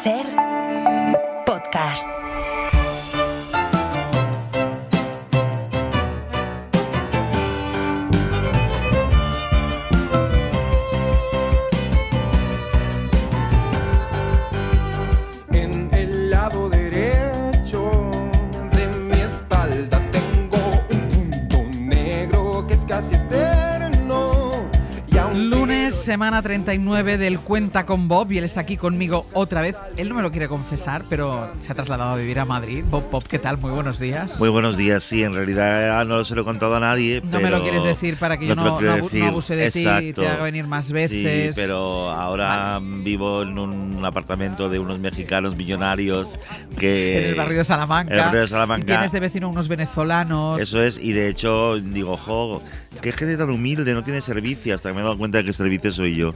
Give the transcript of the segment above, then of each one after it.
Ser podcast. En el lado derecho de mi espalda tengo un punto negro que es casi eterno. Y aunque Lunes, semana 39 del Cuenta con Bob, y él está aquí conmigo otra vez. Él no me lo quiere confesar, pero se ha trasladado a vivir a Madrid. Bob, ¿qué tal? Muy buenos días. Muy buenos días, sí, en realidad no se lo he contado a nadie. No me lo quieres decir para que yo no abuse de ti y te haga venir más veces. Sí, pero ahora vivo en un apartamento de unos mexicanos millonarios que... En el barrio de Salamanca. En el barrio de Salamanca. Y tienes de vecino unos venezolanos. Eso es, y de hecho digo, qué gente tan humilde, no tiene servicio, hasta que me he dado cuenta de que servicio soy yo.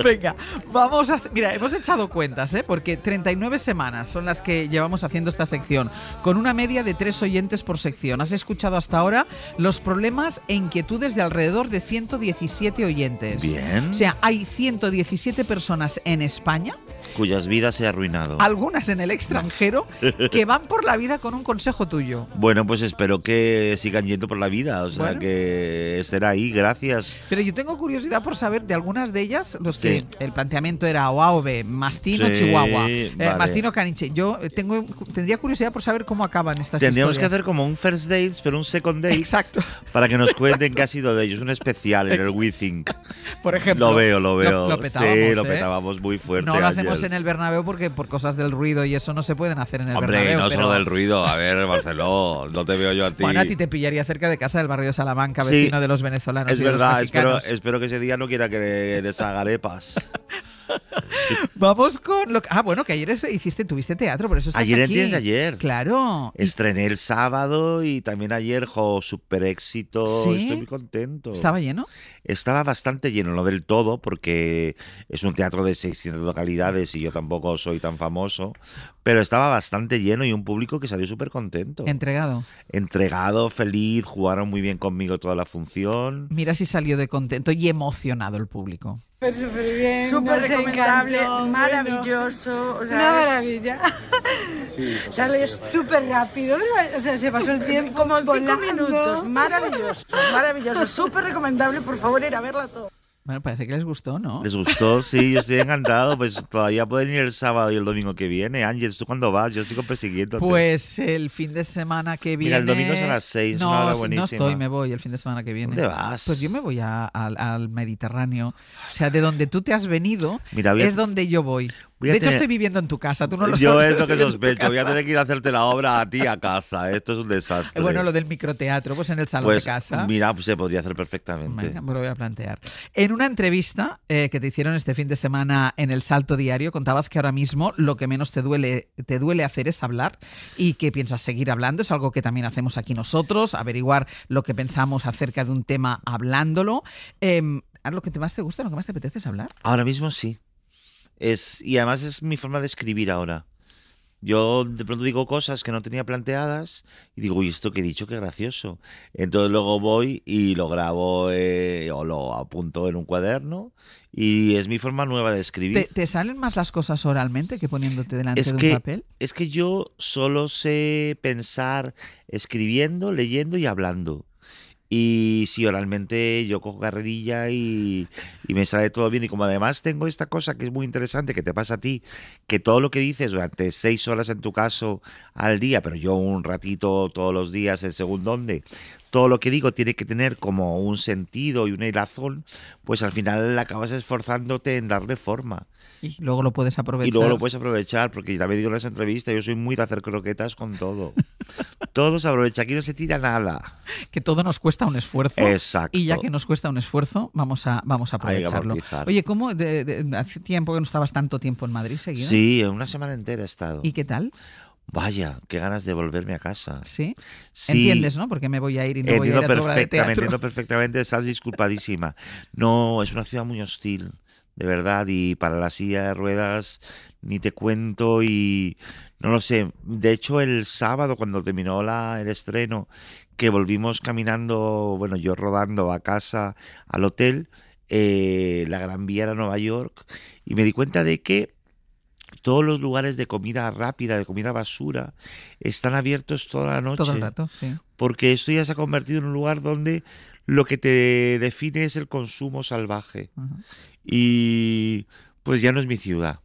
Venga, vamos a... Mira, hemos echado cuentas, porque 39 semanas son las que llevamos haciendo esta sección, con una media de 3 oyentes por sección. Has escuchado hasta ahora los problemas e inquietudes de alrededor de 117 oyentes. Bien. O sea, hay 117 personas en España, Cuyas vidas se ha arruinado. algunas en el extranjero, que van por la vida con un consejo tuyo. Bueno, pues espero que sigan yendo por la vida, o sea, Bueno. que estén ahí, gracias. Pero yo tengo curiosidad por saber de algunas de ellas, los Sí. que el planteamiento era o A o B, Mastino, Sí, Chihuahua, vale. Mastino, Caniche. Yo tendría curiosidad por saber cómo acaban estas Tendríamos que historias. hacer como un first dates, pero un second dates. Exacto. Para que nos cuenten qué ha sido de ellos. Un especial en el WeThink. Por ejemplo. Lo veo. Lo petábamos, sí, lo ¿eh? petábamos muy fuerte. No lo hacemos ayer. en el Bernabéu porque por cosas del ruido y eso no se pueden hacer en el Hombre, Bernabéu. no pero... solo del ruido. A ver, Barceló, no te veo yo a ti. Bueno, a ti te pillaría cerca de casa del barrio de Salamanca, Sí, vecino de los venezolanos es y de verdad, los mexicanos. espero que ese día no quiera que les haga arepas. Vamos con lo que... Ah, bueno, que ayer tuviste teatro, por eso estás Ayer aquí. antes de ayer. Claro. Y Estrené el sábado y también ayer, súper éxito. ¿Sí? Estoy muy contento. ¿Estaba lleno? Estaba bastante lleno, no del todo, porque es un teatro de 600 localidades y yo tampoco soy tan famoso, pero estaba bastante lleno y un público que salió súper contento. Entregado. Entregado, feliz, jugaron muy bien conmigo toda la función. Mira si salió de contento y emocionado el público. Súper bien, Súper nos recomendable, encantó, maravilloso. O sea, Una maravilla. Sales súper rápido, o sea, se pasó el tiempo como en 5 volando. minutos. Maravilloso, maravilloso. Súper recomendable, por favor, ir a verla todo. Bueno, parece que les gustó, ¿no? ¿Les gustó? Sí, yo estoy encantado. Pues todavía pueden ir el sábado y el domingo que viene. Ángel, ¿tú cuándo vas? Yo sigo persiguiéndote. Pues el fin de semana que viene... Mira, el domingo es a las 6, No, una hora no buenísima. estoy, me voy el fin de semana que viene. ¿Dónde vas? Pues yo me voy al Mediterráneo. O sea, de donde tú te has venido Mira, es donde yo voy. voy a De hecho, tener- estoy viviendo en tu casa, tú no lo Yo sabes. es lo que estoy en tu sospecho. Voy a casa. tener que ir a hacerte la obra a ti a casa. Esto es un desastre. Bueno, lo del microteatro, pues en el salón Pues de casa. mira, pues se podría hacer perfectamente. Venga, me lo voy a plantear. En una entrevista que te hicieron este fin de semana en El Salto Diario, contabas que ahora mismo lo que menos te duele hacer es hablar y que piensas seguir hablando. Es algo que también hacemos aquí nosotros, averiguar lo que pensamos acerca de un tema hablándolo. ¿Lo que más te gusta, lo que más te apetece es hablar? Ahora mismo sí. Y además es mi forma de escribir ahora. Yo de pronto digo cosas que no tenía planteadas y digo, uy, esto que he dicho, qué gracioso. Entonces luego voy y lo grabo o lo apunto en un cuaderno y es mi forma nueva de escribir. ¿Te salen más las cosas oralmente que poniéndote delante de un papel? Es que yo solo sé pensar escribiendo, leyendo y hablando. Y si oralmente yo cojo carrerilla y me sale todo bien. Y como además tengo esta cosa que es muy interesante, que te pasa a ti, que todo lo que dices durante 6 horas en tu caso al día, pero yo un ratito todos los días en según dónde, todo lo que digo tiene que tener como un sentido y una hilazón, pues al final acabas esforzándote en darle forma. Y luego lo puedes aprovechar. Y luego lo puedes aprovechar, porque también digo en las entrevistas, yo soy muy de hacer croquetas con todo. Todo se aprovecha, aquí no se tira nada. Que todo nos cuesta un esfuerzo. Exacto. Y ya que nos cuesta un esfuerzo, vamos a aprovecharlo. amortizar. Oye, ¿cómo hace tiempo que no estabas tanto tiempo en Madrid seguido? Sí, una semana entera he estado. ¿Y qué tal? Vaya, qué ganas de volverme a casa. ¿Sí? Sí. Entiendes, ¿no? Porque me voy a ir y no voy a ir a tu obra de teatro. Entiendo perfectamente, estás disculpadísima. No, es una ciudad muy hostil, de verdad, y para la silla de ruedas ni te cuento y no lo sé. De hecho, el sábado cuando terminó el estreno, que volvimos caminando, bueno, yo rodando a casa, al hotel, la Gran Vía era Nueva York, y me di cuenta de que todos los lugares de comida rápida, de comida basura, están abiertos toda la noche. Todo el rato, sí. Porque esto ya se ha convertido en un lugar donde lo que te define es el consumo salvaje. Ajá. Y pues ya no es mi ciudad.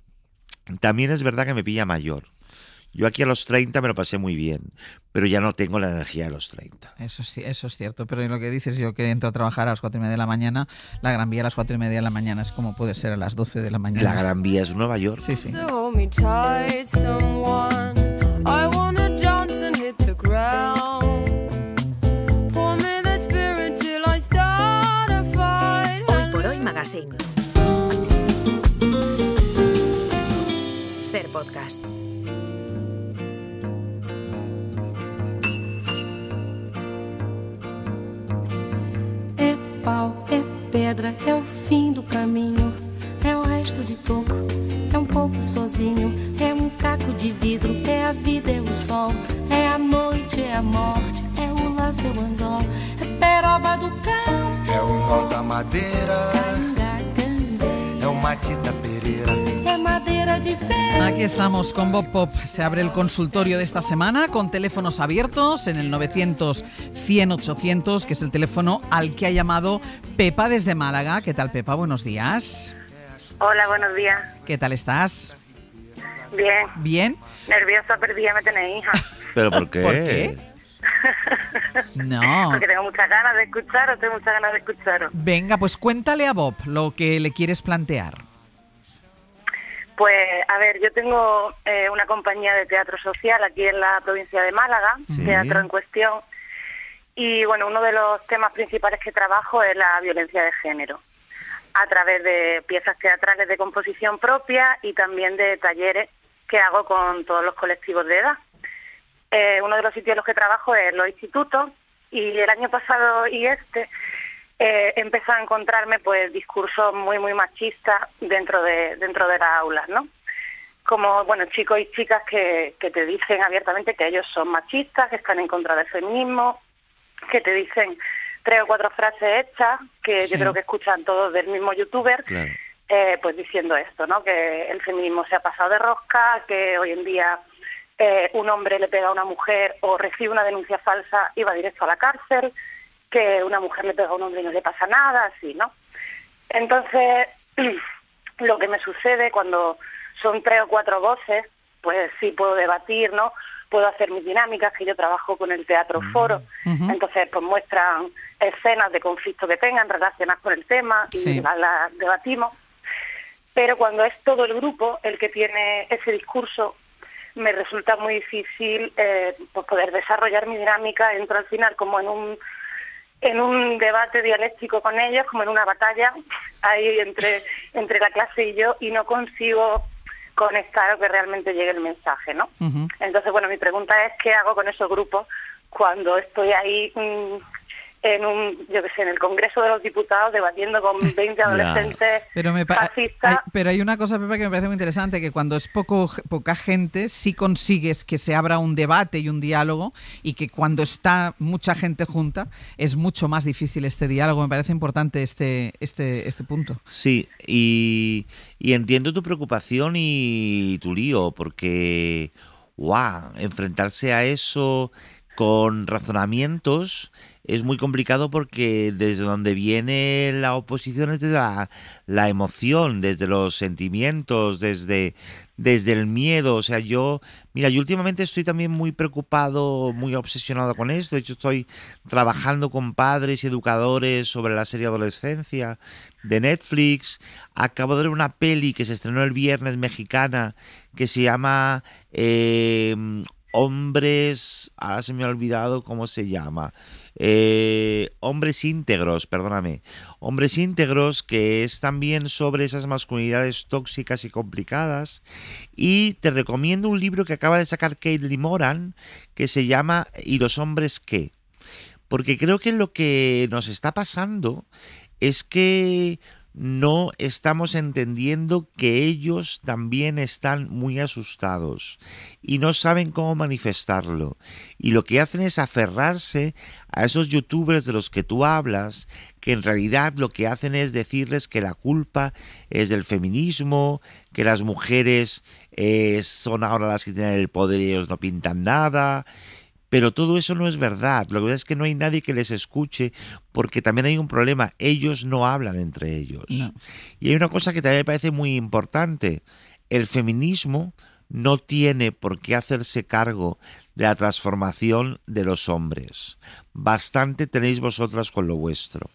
También es verdad que me pilla mayor. Yo aquí a los 30 me lo pasé muy bien, pero ya no tengo la energía de los 30. Eso sí, eso es cierto. Pero lo que dices, yo que entro a trabajar a las 4:30 de la mañana, la Gran Vía a las 4:30 de la mañana es como puede ser a las 12 de la mañana. La Gran Vía es Nueva York. Sí, sí. So hold me tight, someone. I wanna dance and hit the ground. Pour me that spirit till I start a fight. Hoy por hoy Magazine. Ser podcast. É pau, é pedra, é o fim do caminho, é o resto de toco, é pouco sozinho, é caco de vidro, é a vida, é o sol, é a noite, é a morte, é o laço, é o anzol, é peroba do cão, É o nó da madeira, é o Matita Pereira. é madeira de ferro. Aquí estamos con Bob Pop. Se abre el consultorio de esta semana con teléfonos abiertos en el 900-100-800, que es el teléfono al que ha llamado Pepa desde Málaga. ¿Qué tal, Pepa? Buenos días. Hola, buenos días. ¿Qué tal estás? Bien. ¿Bien? Nerviosa, perdida me tenéis, hija. ¿Pero por qué? ¿Por qué? No. Porque tengo muchas ganas de escucharos, Venga, pues cuéntale a Bob lo que le quieres plantear. Pues, a ver, yo tengo una compañía de teatro social aquí en la provincia de Málaga, Sí. Teatro en Cuestión, y bueno, uno de los temas principales que trabajo es la violencia de género, a través de piezas teatrales de composición propia y también de talleres que hago con todos los colectivos de edad. Uno de los sitios en los que trabajo es los institutos, y el año pasado y empezó a encontrarme pues discursos muy machistas dentro de las aulas, ¿no? Como, bueno, chicos y chicas que te dicen abiertamente que ellos son machistas, que están en contra del feminismo, que te dicen 3 o 4 frases hechas, que Sí. yo creo que escuchan todos del mismo youtuber, Claro. pues diciendo esto, ¿no? Que el feminismo se ha pasado de rosca, que hoy en día un hombre le pega a una mujer o recibe una denuncia falsa y va directo a la cárcel, que una mujer le pega a un hombre y no le pasa nada, así, ¿no? Entonces, lo que me sucede cuando son 3 o 4 voces, pues sí puedo debatir, ¿no? Puedo hacer mis dinámicas, que yo trabajo con el teatro foro, Ujú. entonces pues muestran escenas de conflicto que tengan relacionadas con el tema y Sí. las debatimos. Pero cuando es todo el grupo el que tiene ese discurso, me resulta muy difícil pues poder desarrollar mi dinámica. Entro al final como en un debate dialéctico con ellos, como en una batalla ahí entre la clase y yo, y no consigo conectar o que realmente llegue el mensaje, ¿no? Ujú. Entonces, bueno, mi pregunta es ¿qué hago con esos grupos cuando estoy ahí en el Congreso de los Diputados debatiendo con 20 adolescentes fascistas? Pero hay una cosa, Pepa, que me parece muy interesante, que cuando es poca gente, sí consigues que se abra un debate y un diálogo, y que cuando está mucha gente junta es mucho más difícil este diálogo. Me parece importante este punto. Sí, y entiendo tu preocupación y tu lío, porque, enfrentarse a eso con razonamientos es muy complicado, porque desde donde viene la oposición es desde la emoción, desde los sentimientos, desde el miedo. O sea, yo últimamente estoy también muy preocupado, muy obsesionado con esto. De hecho, estoy trabajando con padres y educadores sobre la serie Adolescencia de Netflix. Acabo de ver una peli que se estrenó el viernes, mexicana, que se llama Hombres, ahora se me ha olvidado cómo se llama, Hombres Íntegros, perdóname, Hombres Íntegros, que es también sobre esas masculinidades tóxicas y complicadas. Y te recomiendo un libro que acaba de sacar Caitlin Moran, que se llama ¿Y los hombres qué? Porque creo que lo que nos está pasando es que no estamos entendiendo que ellos también están muy asustados y no saben cómo manifestarlo. Y lo que hacen es aferrarse a esos youtubers de los que tú hablas, que en realidad lo que hacen es decirles que la culpa es del feminismo, que las mujeres son ahora las que tienen el poder y ellos no pintan nada. Pero todo eso no es verdad. Lo que pasa es que no hay nadie que les escuche porque también hay un problema. Ellos no hablan entre ellos. No. Y hay una cosa que también me parece muy importante. El feminismo no tiene por qué hacerse cargo de la transformación de los hombres. Bastante tenéis vosotras con lo vuestro.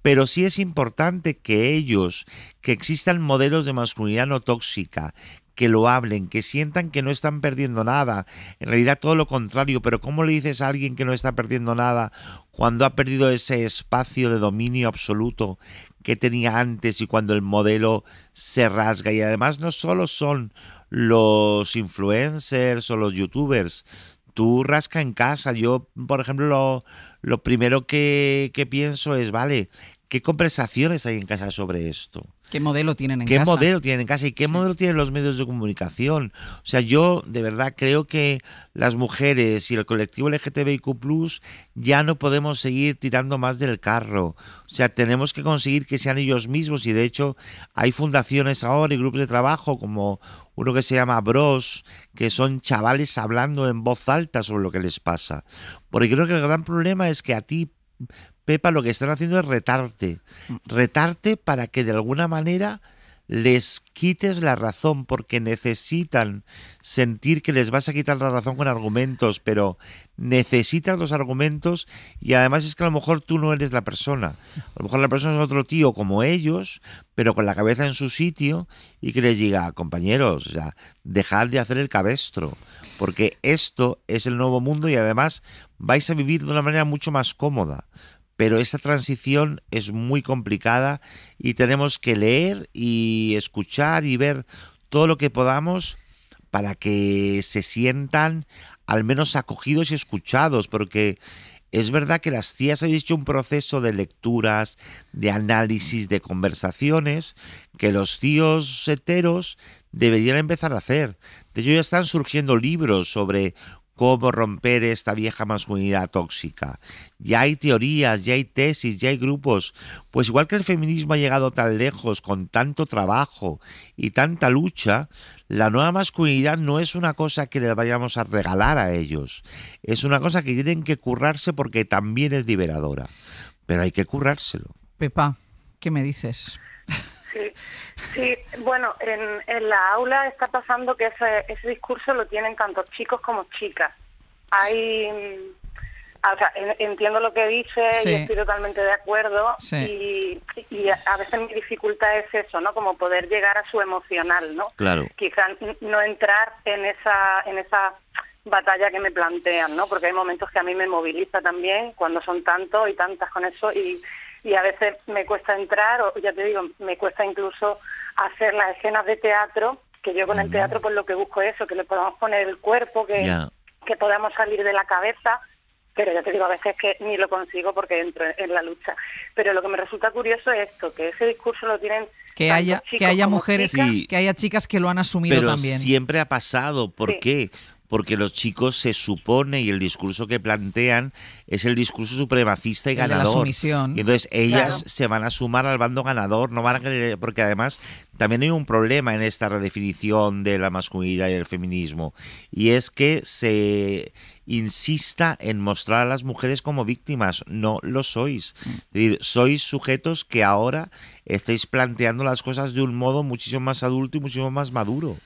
Pero sí es importante que ellos, que existan modelos de masculinidad no tóxica, que lo hablen, que sientan que no están perdiendo nada, en realidad todo lo contrario, pero ¿cómo le dices a alguien que no está perdiendo nada cuando ha perdido ese espacio de dominio absoluto que tenía antes y cuando el modelo se rasga? Y además no solo son los influencers o los youtubers, tú rasca en casa. Yo, por ejemplo, lo primero que pienso es, vale, ¿qué conversaciones hay en casa sobre esto? ¿Qué modelo tienen en ¿Qué casa? modelo tienen en casa y qué modelo tienen los medios de comunicación? O sea, yo de verdad creo que las mujeres y el colectivo LGTBIQ+ ya no podemos seguir tirando más del carro. O sea, tenemos que conseguir que sean ellos mismos y de hecho hay fundaciones ahora y grupos de trabajo como uno que se llama Bros, que son chavales hablando en voz alta sobre lo que les pasa. Porque creo que el gran problema es que a ti, Pepa, lo que están haciendo es retarte para que de alguna manera les quites la razón, porque necesitan sentir que les vas a quitar la razón con argumentos, pero necesitan los argumentos y además es que a lo mejor tú no eres la persona. A lo mejor la persona es otro tío como ellos, pero con la cabeza en su sitio y que les diga, compañeros, o sea, dejad de hacer el cabestro, porque esto es el nuevo mundo y además vais a vivir de una manera mucho más cómoda. Pero esa transición es muy complicada y tenemos que leer y escuchar y ver todo lo que podamos para que se sientan al menos acogidos y escuchados, porque es verdad que las tías habéis hecho un proceso de lecturas, de análisis, de conversaciones que los tíos heteros deberían empezar a hacer. De hecho, ya están surgiendo libros sobre cómo romper esta vieja masculinidad tóxica. Ya hay teorías, ya hay tesis, ya hay grupos. Pues igual que el feminismo ha llegado tan lejos con tanto trabajo y tanta lucha, la nueva masculinidad no es una cosa que les vayamos a regalar a ellos. Es una cosa que tienen que currarse porque también es liberadora. Pero hay que currárselo. Pepa, ¿qué me dices? Sí, bueno, en la aula está pasando que ese discurso lo tienen tanto chicos como chicas. Entiendo lo que dice Sí. y estoy totalmente de acuerdo. Sí. Y a veces mi dificultad es eso, ¿no? Como poder llegar a su emocional, ¿no? Claro. Quizás no entrar en esa batalla que me plantean, ¿no? Porque hay momentos que a mí me moviliza también cuando son tantos y tantas con eso y a veces me cuesta entrar, o ya te digo, me cuesta incluso hacer las escenas de teatro, que yo con el teatro pues lo que busco es eso, que le podamos poner el cuerpo, que podamos salir de la cabeza, pero ya te digo, a veces que ni lo consigo porque entro en la lucha. Pero lo que me resulta curioso es esto, que ese discurso lo tienen Que tanto haya chicos como mujeres, chicas. Sí. que haya chicas que lo han asumido Pero también. siempre ha pasado. ¿Por Sí. qué? Porque los chicos se supone y el discurso que plantean es el discurso supremacista y El de la ganador. sumisión. Y entonces ellas Claro. se van a sumar al bando ganador, no van a querer, porque además también hay un problema en esta redefinición de la masculinidad y el feminismo, y es que se insista en mostrar a las mujeres como víctimas. No lo sois. Es decir, sois sujetos que ahora estáis planteando las cosas de un modo muchísimo más adulto y muchísimo más maduro.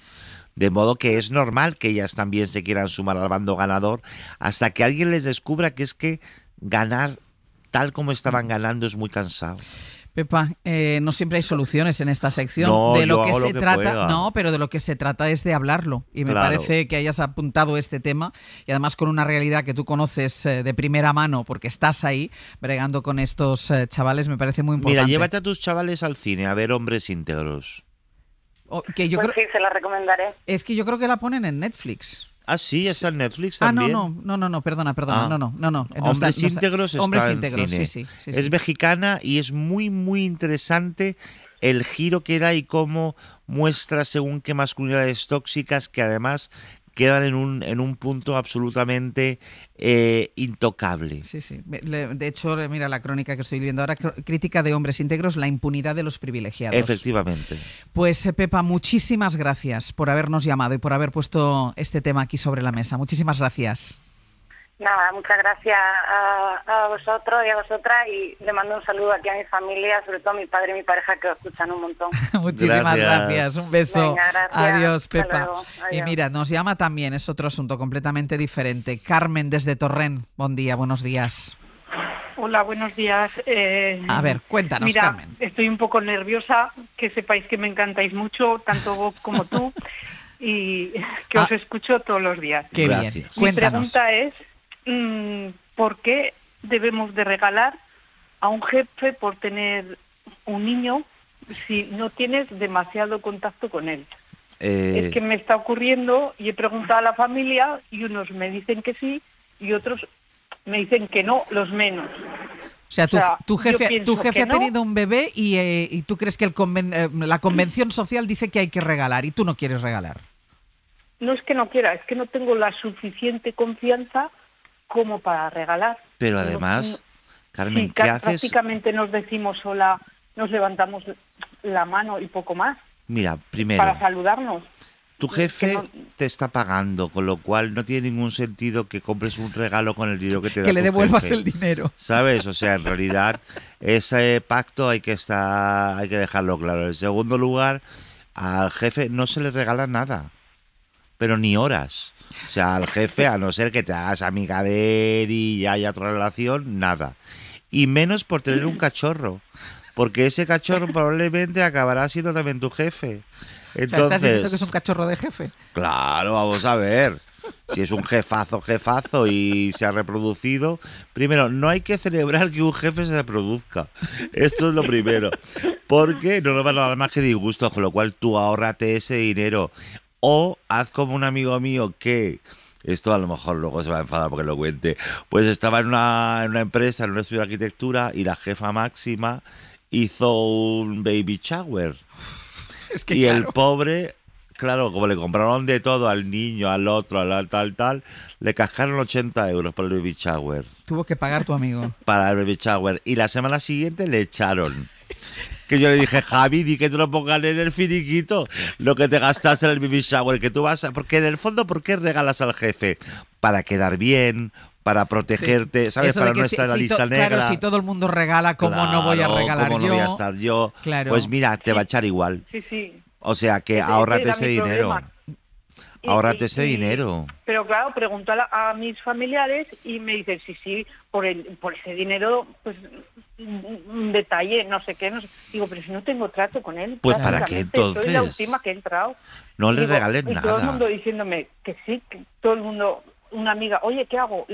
De modo que es normal que ellas también se quieran sumar al bando ganador hasta que alguien les descubra que es que ganar tal como estaban ganando es muy cansado. Pepa, no siempre hay soluciones en esta sección. No, de lo yo que hago se lo que trata, pueda. no, pero de lo que se trata es de hablarlo. Y me Claro. parece que hayas apuntado este tema y además con una realidad que tú conoces de primera mano porque estás ahí bregando con estos chavales, me parece muy importante. Mira, llévate a tus chavales al cine a ver Hombres Íntegros. Que yo Pues creo, sí, se la recomendaré. es que yo creo que la ponen en Netflix. Ah, sí, está en Netflix Ah, también. no, perdona, Ah. no. Hombres Íntegros está Hombres en Íntegros, cine. sí. Es mexicana y es muy, muy interesante el giro que da y cómo muestra según qué masculinidades tóxicas que además quedan en un punto absolutamente intocable. Sí, sí. De hecho, mira la crónica que estoy leyendo ahora, crítica de hombres íntegros, la impunidad de los privilegiados. Efectivamente. Pues Pepa, muchísimas gracias por habernos llamado y por haber puesto este tema aquí sobre la mesa. Muchísimas gracias. Nada, muchas gracias a vosotros y a vosotras, y le mando un saludo aquí a mi familia, sobre todo a mi padre y mi pareja, que os escuchan un montón. Muchísimas gracias. Un beso. Venga, gracias. Adiós, Hasta Pepa. luego. Y Adiós. mira, nos llama también, es otro asunto completamente diferente. Carmen desde Torrent. Buen día, buenos días. Hola, buenos días. A ver, cuéntanos, mira, Carmen. estoy un poco nerviosa, que sepáis que me encantáis mucho, tanto Bob como tú, y que os escucho todos los días. Qué Gracias. bien. Mi Cuéntanos. pregunta es, ¿por qué debemos de regalar a un jefe por tener un niño si no tienes demasiado contacto con él? Es que me está ocurriendo y he preguntado a la familia y unos me dicen que sí y otros me dicen que no, los menos. O sea, tu yo jefe pienso que ha no. tenido un bebé y tú crees que la convención social dice que hay que regalar y tú no quieres regalar. No es que no quiera, es que no tengo la suficiente confianza como para regalar. Pero además, Carmen, sí, ¿qué haces? prácticamente nos decimos hola, nos levantamos la mano y poco más Mira, primero, para saludarnos. tu jefe que no- te está pagando, con lo cual no tiene ningún sentido que compres un regalo con el dinero que te da Que le tu devuelvas jefe. el dinero. ¿Sabes? O sea, en realidad ese pacto hay que dejarlo claro. En segundo lugar, al jefe no se le regala nada, pero ni horas. O sea, al jefe, a no ser que te hagas amiga de él y haya otra relación, nada. Y menos por tener un cachorro, porque ese cachorro probablemente acabará siendo también tu jefe. O sea, estás diciendo Entonces, que es un cachorro de jefe. claro, vamos a ver. Si es un jefazo y se ha reproducido, primero, no hay que celebrar que un jefe se reproduzca. Esto es lo primero. Porque no nos van a dar más que disgustos, con lo cual tú ahórrate ese dinero. O haz como un amigo mío que, esto a lo mejor luego se va a enfadar porque lo cuente, pues estaba en una empresa, en un estudio de arquitectura, y la jefa máxima hizo un baby shower. Es que Y claro. el pobre, claro, como le compraron de todo al niño, al otro, al tal, le cascaron 80 euros por el baby shower. Tuvo que pagar tu amigo. Para el baby shower. Y la semana siguiente le echaron. Que yo le dije, Javi, di que te lo pongan en el finiquito, lo que te gastaste en el baby shower, que tú vas a... Porque en el fondo, ¿por qué regalas al jefe? Para quedar bien, para protegerte, ¿sabes? Eso Para de que no estar en la lista negra. Claro, si todo el mundo regala, ¿cómo no voy a Claro, regalar ¿cómo yo? no voy a estar yo? Claro. Pues mira, te va a echar igual. Sí, sí. O sea que Ese ahórrate era ese mi dinero. problema. Ahórrate ese Y- dinero. Pero claro, pregunto a mis familiares y me dicen, sí, por ese dinero, pues un detalle, no sé qué. No sé. Digo, pero si no tengo trato con él. Pues, ¿para qué prácticamente, Soy la entonces? última que he entrado. No le Digo, regales y todo el nada. mundo diciéndome que sí, que todo el mundo, una amiga, oye, ¿qué hago?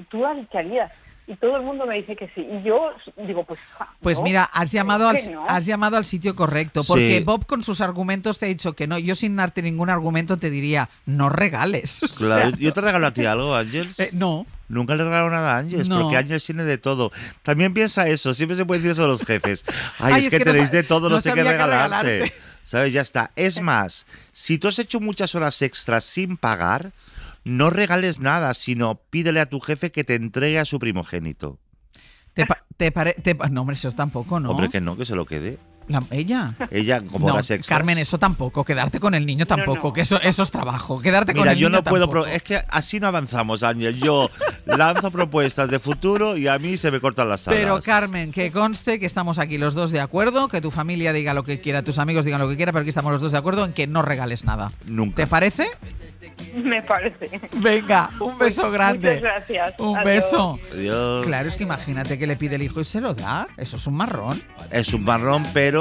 ¿Tú qué harías? Y todo el mundo me dice que sí. Y yo digo, pues... Pues no, mira, has llamado es que no. has llamado al sitio correcto, porque Sí. Bob con sus argumentos te ha dicho que no. Yo sin darte ningún argumento te diría, no regales. O Claro, sea, yo te regalo a ti algo, Ángeles. no. Nunca le regalo nada a Ángeles, No. porque Ángeles tiene de todo. También piensa eso, siempre se puede decir eso a los jefes. Ay, Ay, es que no tenéis sa- de todo, no sé qué sabía qué regalarte. regalarte. ¿Sabes? Ya está. Es más, si tú has hecho muchas horas extras sin pagar, no regales nada, sino pídele a tu jefe que te entregue a su primogénito. No, hombre, eso tampoco, ¿no? Hombre, que no, que se lo quede. ¿Ella? Ella, como No, horas extras. Carmen, eso tampoco. Quedarte con el niño tampoco, no. que eso es trabajo. Quedarte con Mira, el yo niño no puedo... tampoco. Es que así no avanzamos, Ángel. Yo lanzo propuestas de futuro y a mí se me cortan las alas. Pero Carmen, que conste que estamos aquí los dos de acuerdo, que tu familia diga lo que quiera, tus amigos digan lo que quiera, pero aquí estamos los dos de acuerdo en que no regales nada. Nunca. ¿Te parece? Me parece. Venga, un beso grande. Muchas gracias. Un Adiós. beso. Adiós. Claro, es que imagínate que le pide el hijo y se lo da. Eso es un marrón. Es un marrón, pero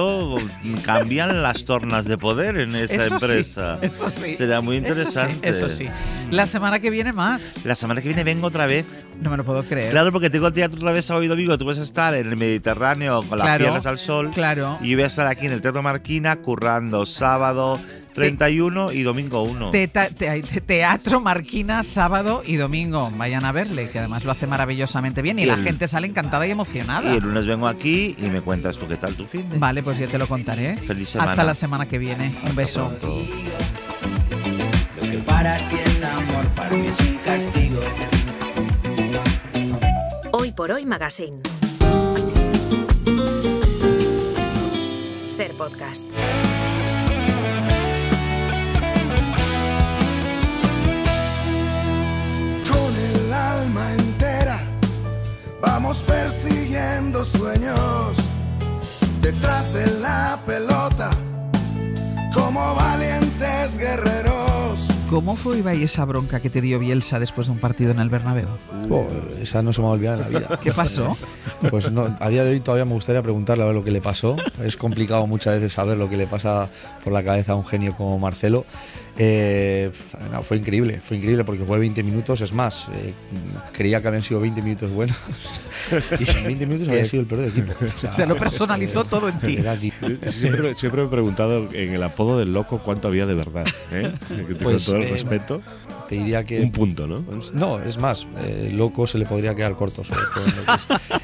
cambian las tornas de poder en esa Eso sí, empresa. eso sí. Será muy Eso sí, interesante. Eso sí. La semana que viene más. La semana que viene vengo otra vez. No me lo puedo creer. Claro, porque tengo el teatro otra vez sábado y domingo. Tú vas a estar en el Mediterráneo con las Claro, piernas al sol. claro. Y voy a estar aquí en el Teatro Marquina currando sábado, 31 y domingo 1. Teatro Marquina, sábado y domingo. Vayan a verle, que además lo hace maravillosamente bien y la gente sale encantada y emocionada. Y el lunes vengo aquí y me cuentas tú qué tal tu fin de. Vale, pues yo te lo contaré. Feliz semana. Hasta la semana que viene. Un beso. Lo que para ti es amor, para mí es un castigo. Hoy por Hoy Magazine. Ser Podcast. Con el alma entera vamos persiguiendo sueños detrás de la pelota como valientes guerreros. ¿Cómo fue, Ibai, esa bronca que te dio Bielsa después de un partido en el Bernabéu? Esa no se me va a olvidar en la vida. ¿Qué pasó? Pues no, a día de hoy todavía me gustaría preguntarle a ver lo que le pasó. Es complicado muchas veces saber lo que le pasa por la cabeza a un genio como Marcelo. No, fue increíble porque fue 20 minutos, es más, creía que habían sido 20 minutos buenos y en 20 minutos había sido el peor del equipo. O sea, lo personalizó todo en ti. Siempre me he preguntado en el apodo del loco cuánto había de verdad, ¿eh? Con todo el respeto. Te diría que un punto, ¿no? No, es más, loco se le podría quedar corto, sobre todo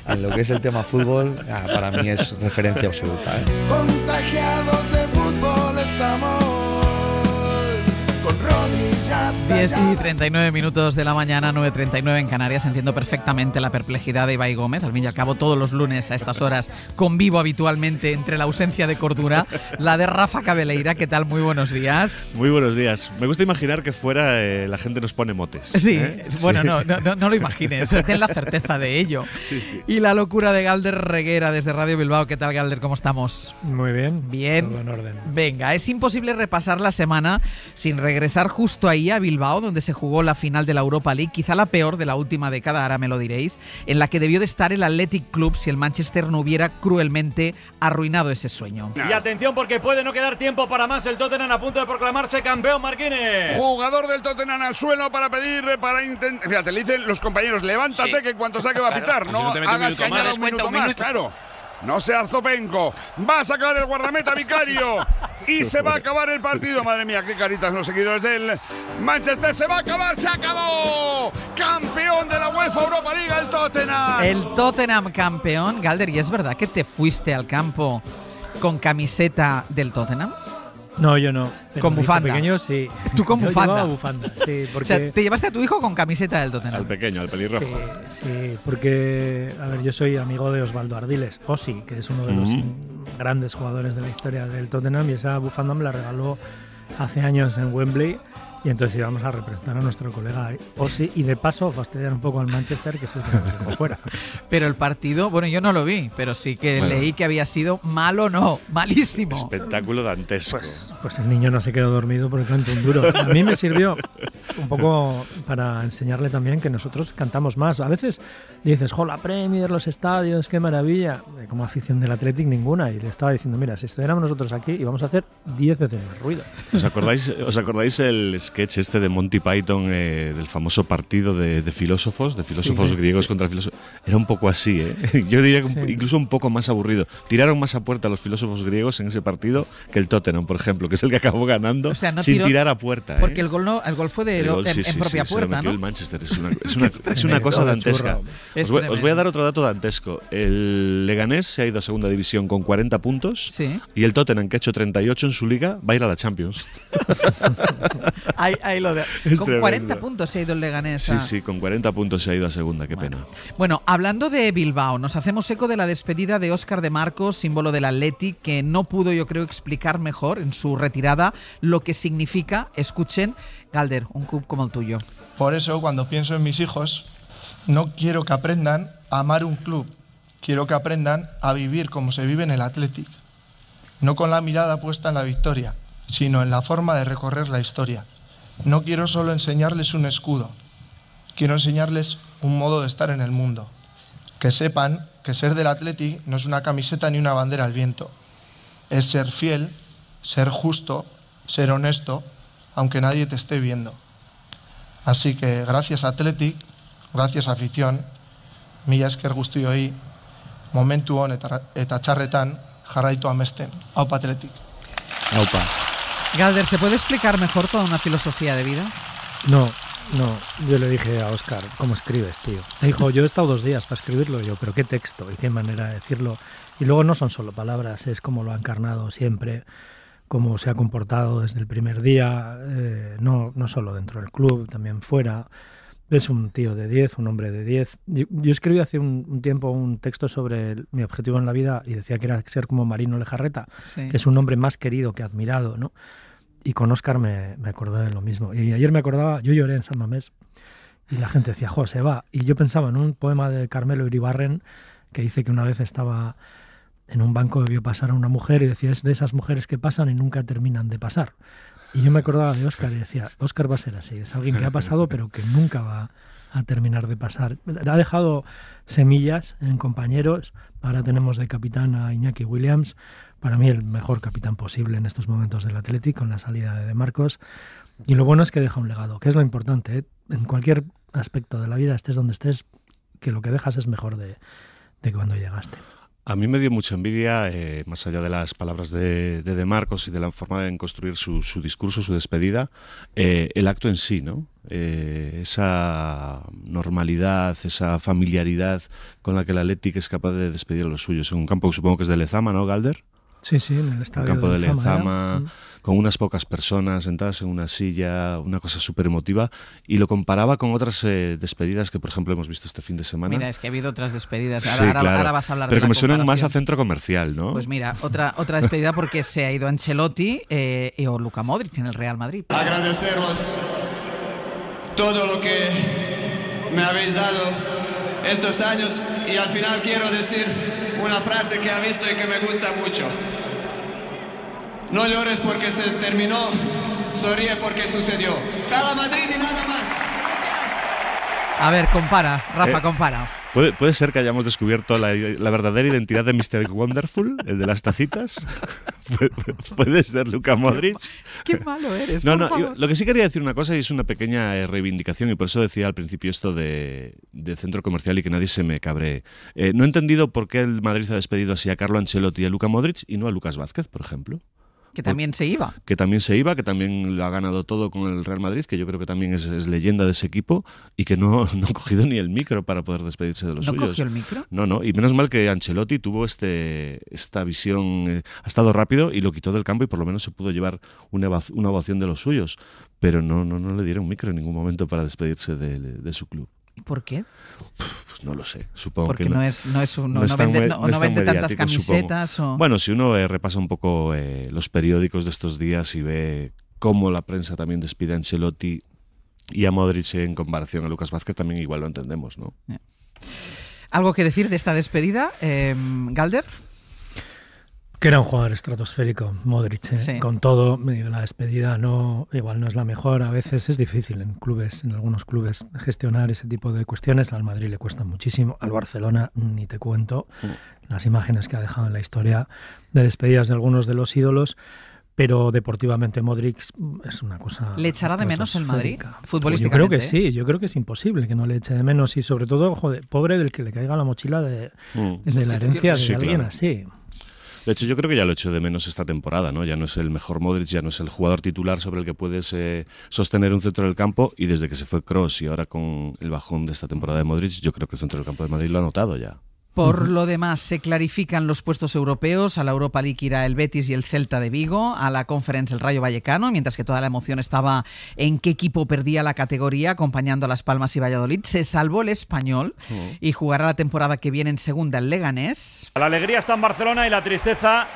en lo que es el tema fútbol. Para mí es referencia absoluta, ¿eh? Contagiados de fútbol estamos. 10 y 39 minutos de la mañana, 9:39 en Canarias. Entiendo perfectamente la perplejidad de Ibai Gómez. Al fin y al cabo, todos los lunes a estas horas convivo habitualmente entre la ausencia de cordura. La de Rafa Cabeleira, ¿qué tal? Muy buenos días. Muy buenos días. Me gusta imaginar que fuera la gente nos pone motes. Sí, bueno, no lo imagines, ten la certeza de ello. Sí. Y la locura de Galder Reguera desde Radio Bilbao. ¿Qué tal, Galder? ¿Cómo estamos? Muy bien. Bien. Todo en orden. Venga, es imposible repasar la semana sin regresar justo ahí a Bilbao, donde se jugó la final de la Europa League, quizá la peor de la última década, ahora me lo diréis, en la que debió de estar el Athletic Club si el Manchester no hubiera cruelmente arruinado ese sueño. Y atención, porque puede no quedar tiempo para más. El Tottenham a punto de proclamarse campeón, Marquines. Jugador del Tottenham al suelo para pedir, para intentar. Fíjate, le dicen los compañeros, levántate, sí, que en cuanto saque va a pitar. Claro, no si hagas que añada un minuto más, claro. No seas zopenco. Va a sacar el guardameta Vicario. Y se va a acabar el partido. Madre mía, qué caritas los seguidores del Manchester. Se va a acabar, se acabó. Campeón de la UEFA Europa League, el Tottenham. El Tottenham campeón. Galder, ¿y es verdad que te fuiste al campo con camiseta del Tottenham? No, yo no. ¿Con bufanda? Pequeño, sí. ¿Tú con bufanda? Yo bufanda, sí. Porque... O sea, ¿te llevaste a tu hijo con camiseta del Tottenham? Al pequeño, al pelirrojo. Sí, porque, a ver, yo soy amigo de Osvaldo Ardiles, Osi, que es uno de los grandes jugadores de la historia del Tottenham, y esa bufanda me la regaló hace años en Wembley. Y entonces íbamos a representar a nuestro colega Osi y de paso fastidiar un poco al Manchester, que es el que nos dejó fuera. Pero el partido, bueno, yo no lo vi, pero sí que leí que había sido malo, no, malísimo. Espectáculo dantesco. Pues el niño no se quedó dormido por el canto un duro. A mí me sirvió un poco para enseñarle también que nosotros cantamos más. A veces dices, la Premier, los estadios, qué maravilla. Como afición del Athletic ninguna. Y le estaba diciendo, mira, si estuviéramos nosotros aquí íbamos a hacer 10 veces más ruido. ¿Os acordáis el sketch este de Monty Python del famoso partido de filósofos griegos contra filósofos? Era un poco así, ¿eh? Yo diría que incluso un poco más aburrido. Tiraron más a puerta a los filósofos griegos en ese partido que el Tottenham, por ejemplo, que es el que acabó ganando, o sea, no sin tirar a puerta. Porque el gol fue de en propia puerta, se lo metió, ¿no? El Manchester. Es una cosa dantesca. Os voy a dar otro dato dantesco. El Leganés se ha ido a segunda división con 40 puntos y el Tottenham, que ha hecho 38 en su liga, va a ir a la Champions. Ahí lo de, con tremendo. 40 puntos se ha ido el Leganés. Sí, con 40 puntos se ha ido a segunda, qué pena. Bueno, hablando de Bilbao, nos hacemos eco de la despedida de Óscar de Marcos, símbolo del Athletic, que no pudo, yo creo, explicar mejor en su retirada lo que significa, escuchen, Galder, un club como el tuyo. Por eso, cuando pienso en mis hijos, no quiero que aprendan a amar un club, quiero que aprendan a vivir como se vive en el Athletic, no con la mirada puesta en la victoria, sino en la forma de recorrer la historia. No quiero solo enseñarles un escudo, quiero enseñarles un modo de estar en el mundo. Que sepan que ser del Athletic no es una camiseta ni una bandera al viento. Es ser fiel, ser justo, ser honesto, aunque nadie te esté viendo. Así que gracias Athletic, gracias afición, mila esker guztioi, momentu hon eta txarretan jarraitu amesten. Aupa Athletic. Aupa. Galder, ¿se puede explicar mejor toda una filosofía de vida? No, yo le dije a Óscar, ¿cómo escribes, tío? Me dijo, yo he estado 2 días para escribirlo, y yo, pero qué texto y qué manera de decirlo. Y luego no son solo palabras, es cómo lo ha encarnado siempre, cómo se ha comportado desde el primer día, no solo dentro del club, también fuera. Es un tío de 10, un hombre de 10. Yo escribí hace un tiempo un texto sobre mi objetivo en la vida y decía que era ser como Marino Lejarreta, Sí. que es un hombre más querido que admirado, ¿no? Y con Óscar me acordé de lo mismo. Y ayer me acordaba, yo lloré en San Mamés y la gente decía, jo, se va. Y yo pensaba en un poema de Carmelo Iribarren que dice que una vez estaba en un banco, vio pasar a una mujer y decía, es de esas mujeres que pasan y nunca terminan de pasar. Y yo me acordaba de Óscar y decía, Óscar va a ser así, es alguien que ha pasado pero que nunca va a terminar de pasar. Ha dejado semillas en compañeros, ahora tenemos de capitán a Iñaki Williams, para mí el mejor capitán posible en estos momentos del Athletic con la salida de Marcos, y lo bueno es que deja un legado, que es lo importante, ¿eh? En cualquier aspecto de la vida, estés donde estés, que lo que dejas es mejor de cuando llegaste. A mí me dio mucha envidia, más allá de las palabras de Marcos y de la forma en construir su discurso, su despedida, el acto en sí, ¿no? Esa normalidad, esa familiaridad con la que el Athletic es capaz de despedir a los suyos. En un campo que supongo que es de Lezama, ¿no, Galder? Sí, en el estadio Un campo de Lezama, Lezama, con unas pocas personas sentadas en una silla, una cosa súper emotiva, y lo comparaba con otras despedidas que, por ejemplo, hemos visto este fin de semana. Mira, es que ha habido otras despedidas. Sí, Ahora, claro. ahora vas a hablar Pero de la que me suenan más comparación. a centro comercial, ¿no? Pues mira, otra despedida porque se ha ido Ancelotti o Luka Modric en el Real Madrid. Agradeceros todo lo que me habéis dado estos años, y al final quiero decir una frase que he visto y que me gusta mucho. No llores porque se terminó, sonríe porque sucedió. ¡Cada Madrid y nada más! A ver, compara, Rafa, compara. ¿Puede ser que hayamos descubierto la verdadera identidad de Mr. Wonderful, el de las tacitas? ¿Puede ser Luka Modric? Qué malo eres, No, por favor. lo que sí quería decir una cosa, y es una pequeña reivindicación, y por eso decía al principio esto de centro comercial y que nadie se me cabree. No he entendido por qué el Madrid ha despedido así a Carlo Ancelotti y a Luka Modric y no a Lucas Vázquez, por ejemplo. Que también se iba. Que también se iba, que también lo ha ganado todo con el Real Madrid, que yo creo que también es leyenda de ese equipo, y que no ha cogido ni el micro para poder despedirse de los suyos. ¿No cogió el micro? No, y menos mal que Ancelotti tuvo esta visión, ha estado rápido y lo quitó del campo y por lo menos se pudo llevar una ovación de los suyos, pero no le dieron micro en ningún momento para despedirse de su club. ¿Por qué? Pues no lo sé, supongo porque que no vende tantas camisetas. Supongo. Bueno, si uno repasa un poco los periódicos de estos días y ve cómo la prensa también despide a Ancelotti y a Modric en comparación a Lucas Vázquez, también igual lo entendemos, ¿no? ¿Algo que decir de esta despedida, Galder? Que era un jugador estratosférico, Modric, Sí. Con todo, la despedida igual no es la mejor, a veces es difícil en algunos clubes gestionar ese tipo de cuestiones. Al Madrid le cuesta muchísimo, al Barcelona ni te cuento las imágenes que ha dejado en la historia de despedidas de algunos de los ídolos, pero deportivamente Modric es una cosa... ¿Le echará de menos el Madrid? Yo creo que sí, yo creo que es imposible que no le eche de menos, y sobre todo, joder, pobre del que le caiga la mochila de la herencia de alguien así. De hecho, yo creo que ya lo he hecho de menos esta temporada, ¿no? Ya no es el mejor Modric, ya no es el jugador titular sobre el que puedes sostener un centro del campo, y desde que se fue Kroos y ahora con el bajón de esta temporada de Modric, yo creo que el centro del campo de Madrid lo ha notado ya. Por lo demás, se clarifican los puestos europeos. A la Europa League irá el Betis y el Celta de Vigo, a la Conference el Rayo Vallecano, mientras que toda la emoción estaba en qué equipo perdía la categoría, acompañando a Las Palmas y Valladolid. Se salvó el Español y jugará la temporada que viene en segunda el Leganés. La alegría está en Barcelona y la tristeza,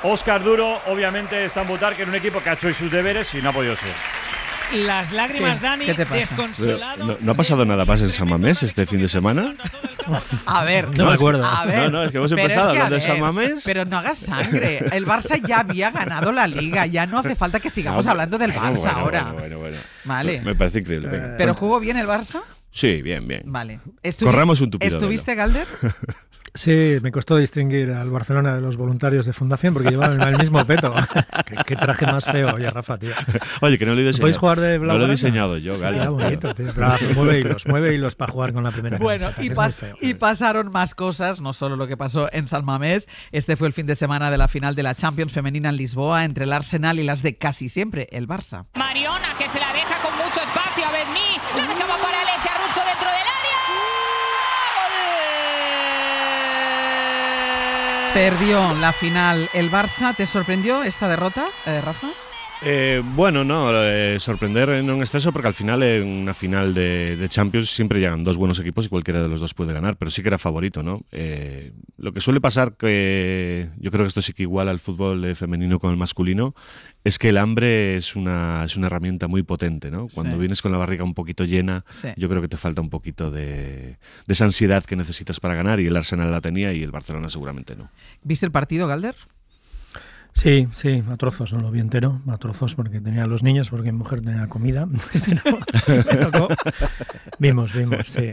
Óscar Duro, obviamente, está en Butar, que es un equipo que ha hecho hoy sus deberes y no ha podido ser. Las lágrimas, Dani, ¿Qué te pasa? desconsolado. ¿No ha pasado nada más en San Mamés este fin de semana? A ver, No me acuerdo. A ver, No, es que hemos pero empezado es que, hablando a de San ver, Mamés. Pero no hagas sangre. El Barça ya había ganado la Liga. Ya no hace falta que sigamos hablando del Barça ahora. Bueno. Vale. Me parece increíble. Venga. ¿Pero jugó bien el Barça? Sí, bien. Vale. Corramos un tupido ¿Estuviste, Galder? Sí, me costó distinguir al Barcelona de los voluntarios de Fundación porque llevaban el mismo peto. ¿Qué traje más feo? Oye, Rafa, tío. Oye, que no lo he diseñado. ¿Podéis jugar de blanco? No lo he diseñado yo, Sí, Galder. bonito, tío. Pero mueve hilos para jugar con la primera Bueno, camiseta, y pasaron más cosas, no solo lo que pasó en San Mamés. Este fue el fin de semana de la final de la Champions femenina en Lisboa entre el Arsenal y las de casi siempre, el Barça. Mariona, que se la deja con mucho espacio a Bedmí. La dejaba para Alessia Russo dentro del área. Perdió la final el Barça. ¿Te sorprendió esta derrota, Rafa? Bueno, no, sorprender en un exceso porque al final en una final de Champions siempre llegan dos buenos equipos y cualquiera de los dos puede ganar, pero sí que era favorito, ¿no? Lo que suele pasar, que yo creo que esto sí que iguala al fútbol femenino con el masculino, es que el hambre es una herramienta muy potente, ¿no? Cuando vienes con la barriga un poquito llena, yo creo que te falta un poquito de esa ansiedad que necesitas para ganar, y el Arsenal la tenía y el Barcelona seguramente no. ¿Viste el partido, Galder? Sí, a trozos, no lo vi entero, a trozos porque tenía a los niños, porque mi mujer tenía comida, pero me tocó. Vimos, sí.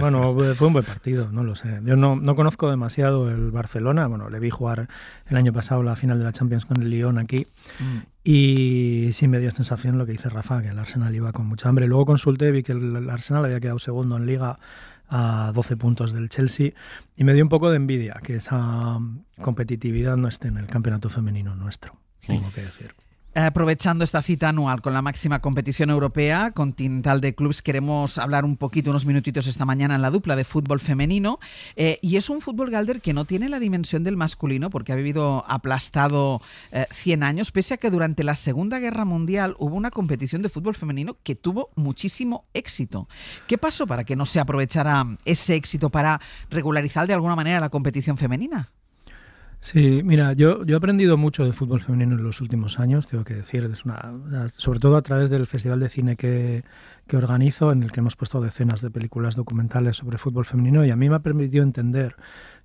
Bueno, fue un buen partido, no lo sé. Yo no conozco demasiado el Barcelona, bueno, le vi jugar el año pasado la final de la Champions con el Lyon aquí, y sí me dio sensación lo que dice Rafa, que el Arsenal iba con mucha hambre. Luego consulté, vi que el Arsenal había quedado segundo en Liga a 12 puntos del Chelsea, y me dio un poco de envidia que esa competitividad no esté en el campeonato femenino nuestro, tengo que decir. Aprovechando esta cita anual con la máxima competición europea continental de clubes, queremos hablar un poquito, unos minutitos esta mañana en la dupla de fútbol femenino, y es un fútbol, Galder, que no tiene la dimensión del masculino porque ha vivido aplastado 100 años, pese a que durante la Segunda Guerra Mundial hubo una competición de fútbol femenino que tuvo muchísimo éxito. ¿Qué pasó para que no se aprovechara ese éxito para regularizar de alguna manera la competición femenina? Sí, mira, yo he aprendido mucho de fútbol femenino en los últimos años, tengo que decir, sobre todo a través del festival de cine que organizo, en el que hemos puesto decenas de películas documentales sobre fútbol femenino, y a mí me ha permitido entender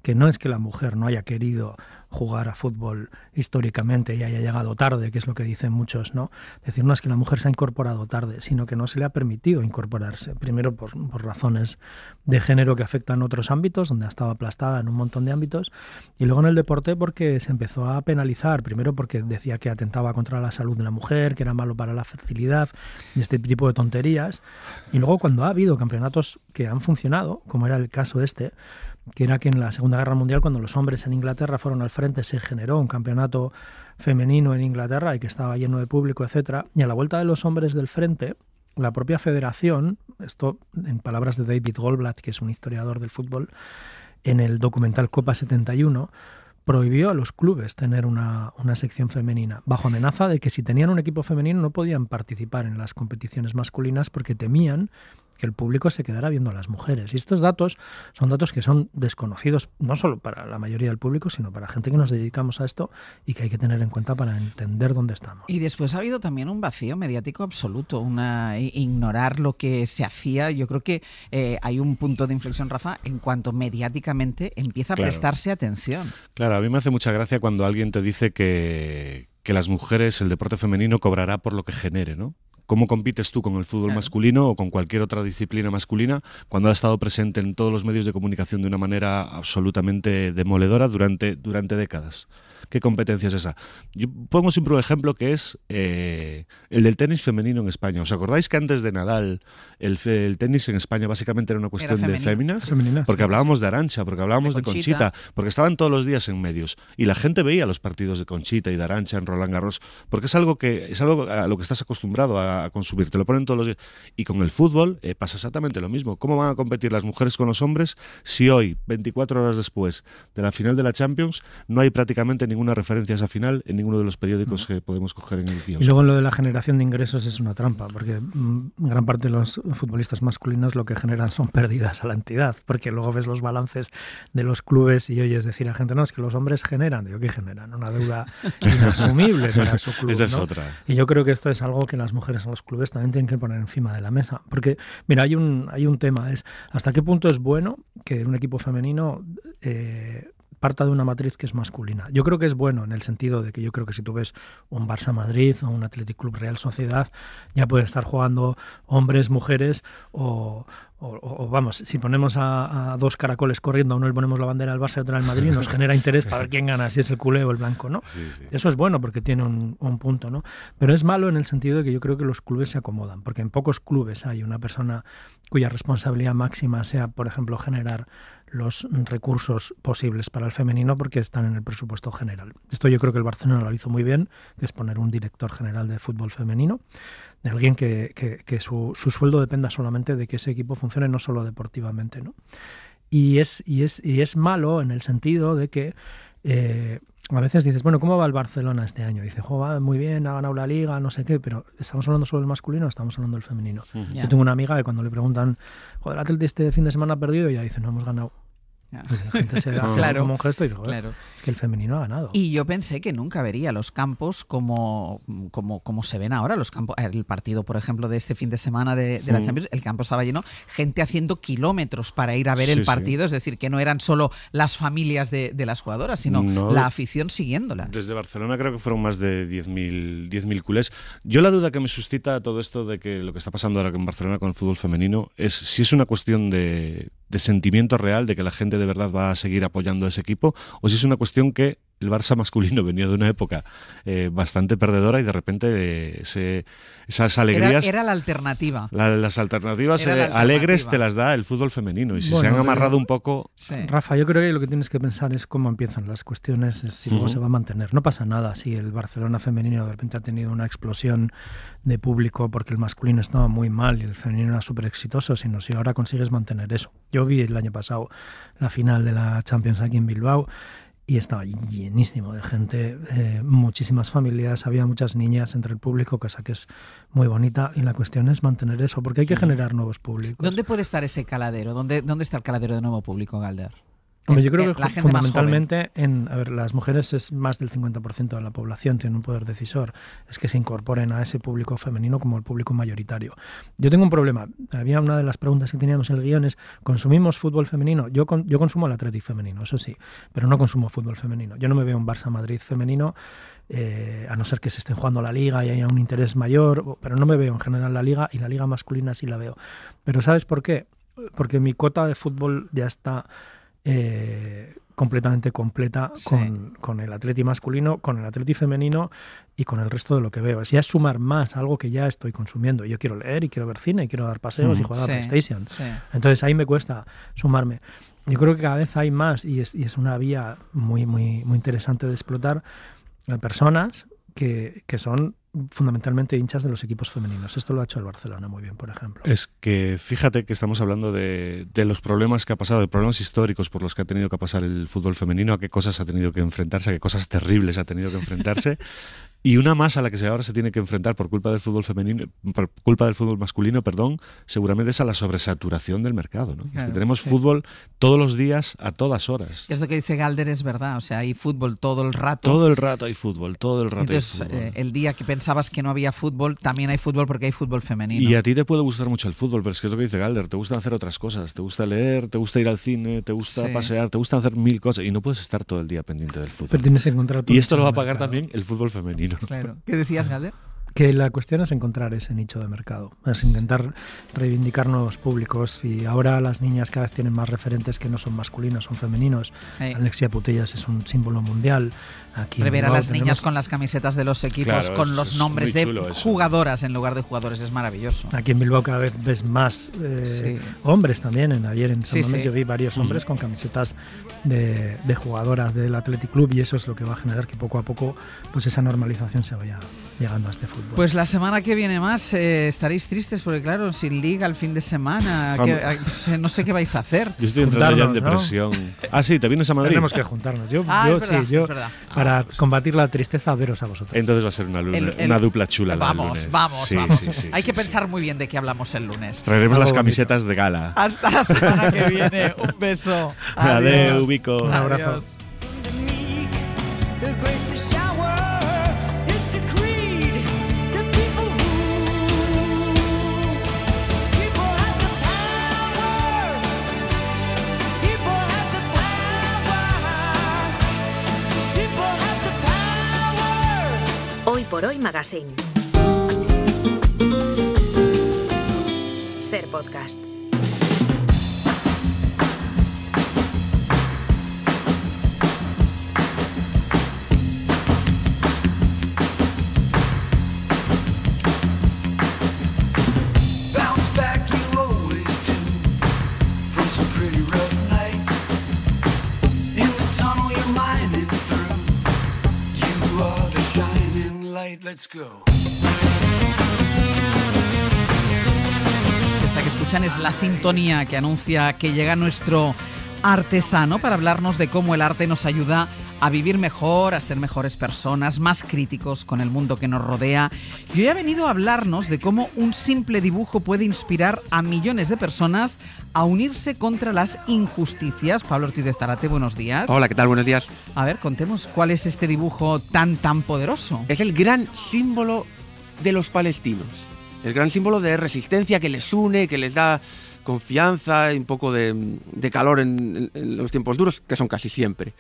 que no es que la mujer no haya querido jugar a fútbol históricamente y haya llegado tarde, que es lo que dicen muchos, ¿no? Es decir, no es que la mujer se ha incorporado tarde, sino que no se le ha permitido incorporarse. Primero por razones de género que afectan otros ámbitos, donde ha estado aplastada en un montón de ámbitos, y luego en el deporte porque se empezó a penalizar, primero porque decía que atentaba contra la salud de la mujer, que era malo para la fertilidad y este tipo de tonterías, y luego cuando ha habido campeonatos que han funcionado, como era el caso que era que en la Segunda Guerra Mundial, cuando los hombres en Inglaterra fueron al frente, se generó un campeonato femenino en Inglaterra y que estaba lleno de público, etcétera, y a la vuelta de los hombres del frente, la propia federación, esto en palabras de David Goldblatt, que es un historiador del fútbol, en el documental Copa 71, prohibió a los clubes tener una sección femenina, bajo amenaza de que si tenían un equipo femenino no podían participar en las competiciones masculinas porque temían que el público se quedara viendo a las mujeres. Y estos datos son datos que son desconocidos no solo para la mayoría del público, sino para gente que nos dedicamos a esto y que hay que tener en cuenta para entender dónde estamos. Y después ha habido también un vacío mediático absoluto, ignorar lo que se hacía. Yo creo que hay un punto de inflexión, Rafa, en cuanto mediáticamente empieza a prestarse atención. Claro, a mí me hace mucha gracia cuando alguien te dice que las mujeres, el deporte femenino, cobrará por lo que genere, ¿no? ¿Cómo compites tú con el fútbol masculino o con cualquier otra disciplina masculina cuando ha estado presente en todos los medios de comunicación de una manera absolutamente demoledora durante décadas? ¿Qué competencia es esa? Yo pongo siempre un ejemplo que es el del tenis femenino en España. ¿Os acordáis que antes de Nadal el tenis en España básicamente era una cuestión de féminas? Porque hablábamos de Arantxa, porque hablábamos de Conchita, porque estaban todos los días en medios y la gente veía los partidos de Conchita y de Arantxa en Roland Garros porque es algo a lo que estás acostumbrado a consumir, te lo ponen todos los días. Y con el fútbol pasa exactamente lo mismo. ¿Cómo van a competir las mujeres con los hombres si hoy, 24 horas después de la final de la Champions, no hay prácticamente ninguna referencia a esa final en ninguno de los periódicos que podemos coger en el kiosco? Y luego lo de la generación de ingresos es una trampa, porque gran parte de los futbolistas masculinos lo que generan son pérdidas a la entidad, porque luego ves los balances de los clubes y oyes decir a gente, no, es que los hombres generan. Digo, ¿qué generan? Una deuda inasumible para su club. Esa es ¿no? otra. Y yo creo que esto es algo que las mujeres en los clubes también tienen que poner encima de la mesa, porque, mira, hay un tema, es hasta qué punto es bueno que un equipo femenino parta de una matriz que es masculina. Yo creo que es bueno en el sentido de que yo creo que si tú ves un Barça Madrid o un Athletic Club Real Sociedad, ya puede estar jugando hombres, mujeres o o vamos, si ponemos a dos caracoles corriendo, a uno le ponemos la bandera del Barça y otro del Madrid, nos genera interés para ver quién gana, si es el culé o el blanco, ¿no? Sí, sí. Eso es bueno porque tiene un punto, ¿no? Pero es malo en el sentido de que yo creo que los clubes se acomodan, porque en pocos clubes hay una persona cuya responsabilidad máxima sea, por ejemplo, generar los recursos posibles para el femenino porque están en el presupuesto general. Esto yo creo que el Barcelona lo hizo muy bien, que es poner un director general de fútbol femenino, de alguien que su sueldo dependa solamente de que ese equipo funcione, no solo deportivamente, ¿no? Y es malo en el sentido de que a veces dices, bueno, ¿cómo va el Barcelona este año? Dice, va muy bien, ha ganado la Liga, no sé qué, pero ¿estamos hablando solo del masculino o estamos hablando del femenino? Yo tengo una amiga que cuando le preguntan, el Atleti este fin de semana ha perdido, y ella dice, no, hemos ganado. La gente se hace como un gesto y dice, es que el femenino ha ganado. Y yo pensé que nunca vería los campos como se ven ahora. Los campos, el partido, por ejemplo, de este fin de semana de la Champions, el campo estaba lleno, gente haciendo kilómetros para ir a ver el partido. Es decir, que no eran solo las familias de las jugadoras, sino la afición siguiéndolas. Desde Barcelona creo que fueron más de 10.000 culés. Yo la duda que me suscita todo esto de que lo que está pasando ahora en Barcelona con el fútbol femenino es si es una cuestión de sentimiento real, de que la gente de verdad va a seguir apoyando a ese equipo, o si es una cuestión que el Barça masculino venía de una época bastante perdedora y de repente esas alegrías... Era la alternativa. Las alternativas alegres te las da el fútbol femenino, y si se han amarrado un poco... Sí. Rafa, yo creo que lo que tienes que pensar es cómo empiezan las cuestiones, si luego se va a mantener. No pasa nada si el Barcelona femenino de repente ha tenido una explosión de público porque el masculino estaba muy mal y el femenino era súper exitoso, sino si ahora consigues mantener eso. Yo vi el año pasado la final de la Champions aquí en Bilbao y estaba llenísimo de gente, muchísimas familias, había muchas niñas entre el público, cosa que es muy bonita, y la cuestión es mantener eso, porque hay que generar nuevos públicos. ¿Dónde puede estar ese caladero? ¿Dónde está el caladero de nuevo público, Galder? Hombre, yo creo que fundamentalmente las mujeres es más del 50% de la población, tienen un poder decisor, es que se incorporen a ese público femenino como el público mayoritario. Yo tengo un problema, había una de las preguntas que teníamos en el guión es, ¿consumimos fútbol femenino? Yo consumo el Athletic femenino, eso sí, pero no consumo fútbol femenino. Yo no me veo un Barça-Madrid femenino, a no ser que se estén jugando la Liga y haya un interés mayor, pero no me veo en general la Liga, y la Liga masculina sí la veo. Pero ¿sabes por qué? Porque mi cuota de fútbol ya está... completamente completa con el Atleti masculino, con el Atleti femenino y con el resto de lo que veo. Es ya sumar más algo que ya estoy consumiendo. Yo quiero leer y quiero ver cine y quiero dar paseos y jugar a la PlayStation. Entonces ahí me cuesta sumarme. Yo creo que cada vez hay más y es una vía muy, muy, muy interesante de explotar personas que son fundamentalmente hinchas de los equipos femeninos. Esto lo ha hecho el Barcelona muy bien, por ejemplo. Es que fíjate que estamos hablando de los problemas que ha pasado, de problemas históricos por los que ha tenido que pasar el fútbol femenino, a qué cosas ha tenido que enfrentarse, a qué cosas terribles ha tenido que enfrentarse. Y una más a la que ahora se tiene que enfrentar por culpa del fútbol femenino, por culpa del fútbol masculino, seguramente es a la sobresaturación del mercado, ¿no? Claro, es que tenemos fútbol todos los días, a todas horas. Esto que dice Galder es verdad, o sea, hay fútbol todo el rato. Todo el rato hay fútbol, todo el rato Entonces, hay fútbol. El día que pensabas que no había fútbol, también hay fútbol porque hay fútbol femenino. Y a ti te puede gustar mucho el fútbol, pero es que es lo que dice Galder, te gusta hacer otras cosas, te gusta leer, te gusta ir al cine, te gusta pasear, te gusta hacer mil cosas, y no puedes estar todo el día pendiente del fútbol. Pero tienes que encontrar y esto lo va a pagar también el fútbol femenino. Claro. ¿Qué decías, Galder? Que la cuestión es encontrar ese nicho de mercado, es intentar reivindicar nuevos públicos, y ahora las niñas cada vez tienen más referentes que no son masculinos, son femeninos. Alexia Putellas es un símbolo mundial. Aquí Rever a las niñas con las camisetas de los equipos, con los nombres de jugadoras en lugar de jugadores, es maravilloso. Aquí en Bilbao cada vez ves más hombres también. Ayer en San Mamés yo vi varios hombres con camisetas de jugadoras del Athletic Club, y eso es lo que va a generar que poco a poco pues esa normalización se vaya llegando a este fútbol. Pues la semana que viene más estaréis tristes porque claro, sin liga el fin de semana, no sé qué vais a hacer. Yo estoy entrando ya en depresión. ¿No? Ah, sí, ¿te vienes a Madrid? Tenemos que juntarnos. Yo es verdad. Para combatir la tristeza, veros a vosotros. Entonces va a ser una dupla chula. Vamos. Sí, Hay que pensar muy bien de qué hablamos el lunes. Traeremos las camisetas de gala. Hasta la semana que viene. Un beso. Adiós. Vico. Un abrazo. Adiós. Hoy por Hoy Magazine. Ser Podcast. Esta que escuchan es la sintonía que anuncia que llega nuestro artesano para hablarnos de cómo el arte nos ayuda a vivir mejor, a ser mejores personas, más críticos con el mundo que nos rodea. Y hoy ha venido a hablarnos de cómo un simple dibujo puede inspirar a millones de personas a unirse contra las injusticias. Pablo Ortiz de Zárate, buenos días. Hola, ¿qué tal? Buenos días. A ver, contemos cuál es este dibujo tan poderoso. Es el gran símbolo de los palestinos. El gran símbolo de resistencia que les une, que les da confianza y un poco de calor en los tiempos duros, que son casi siempre.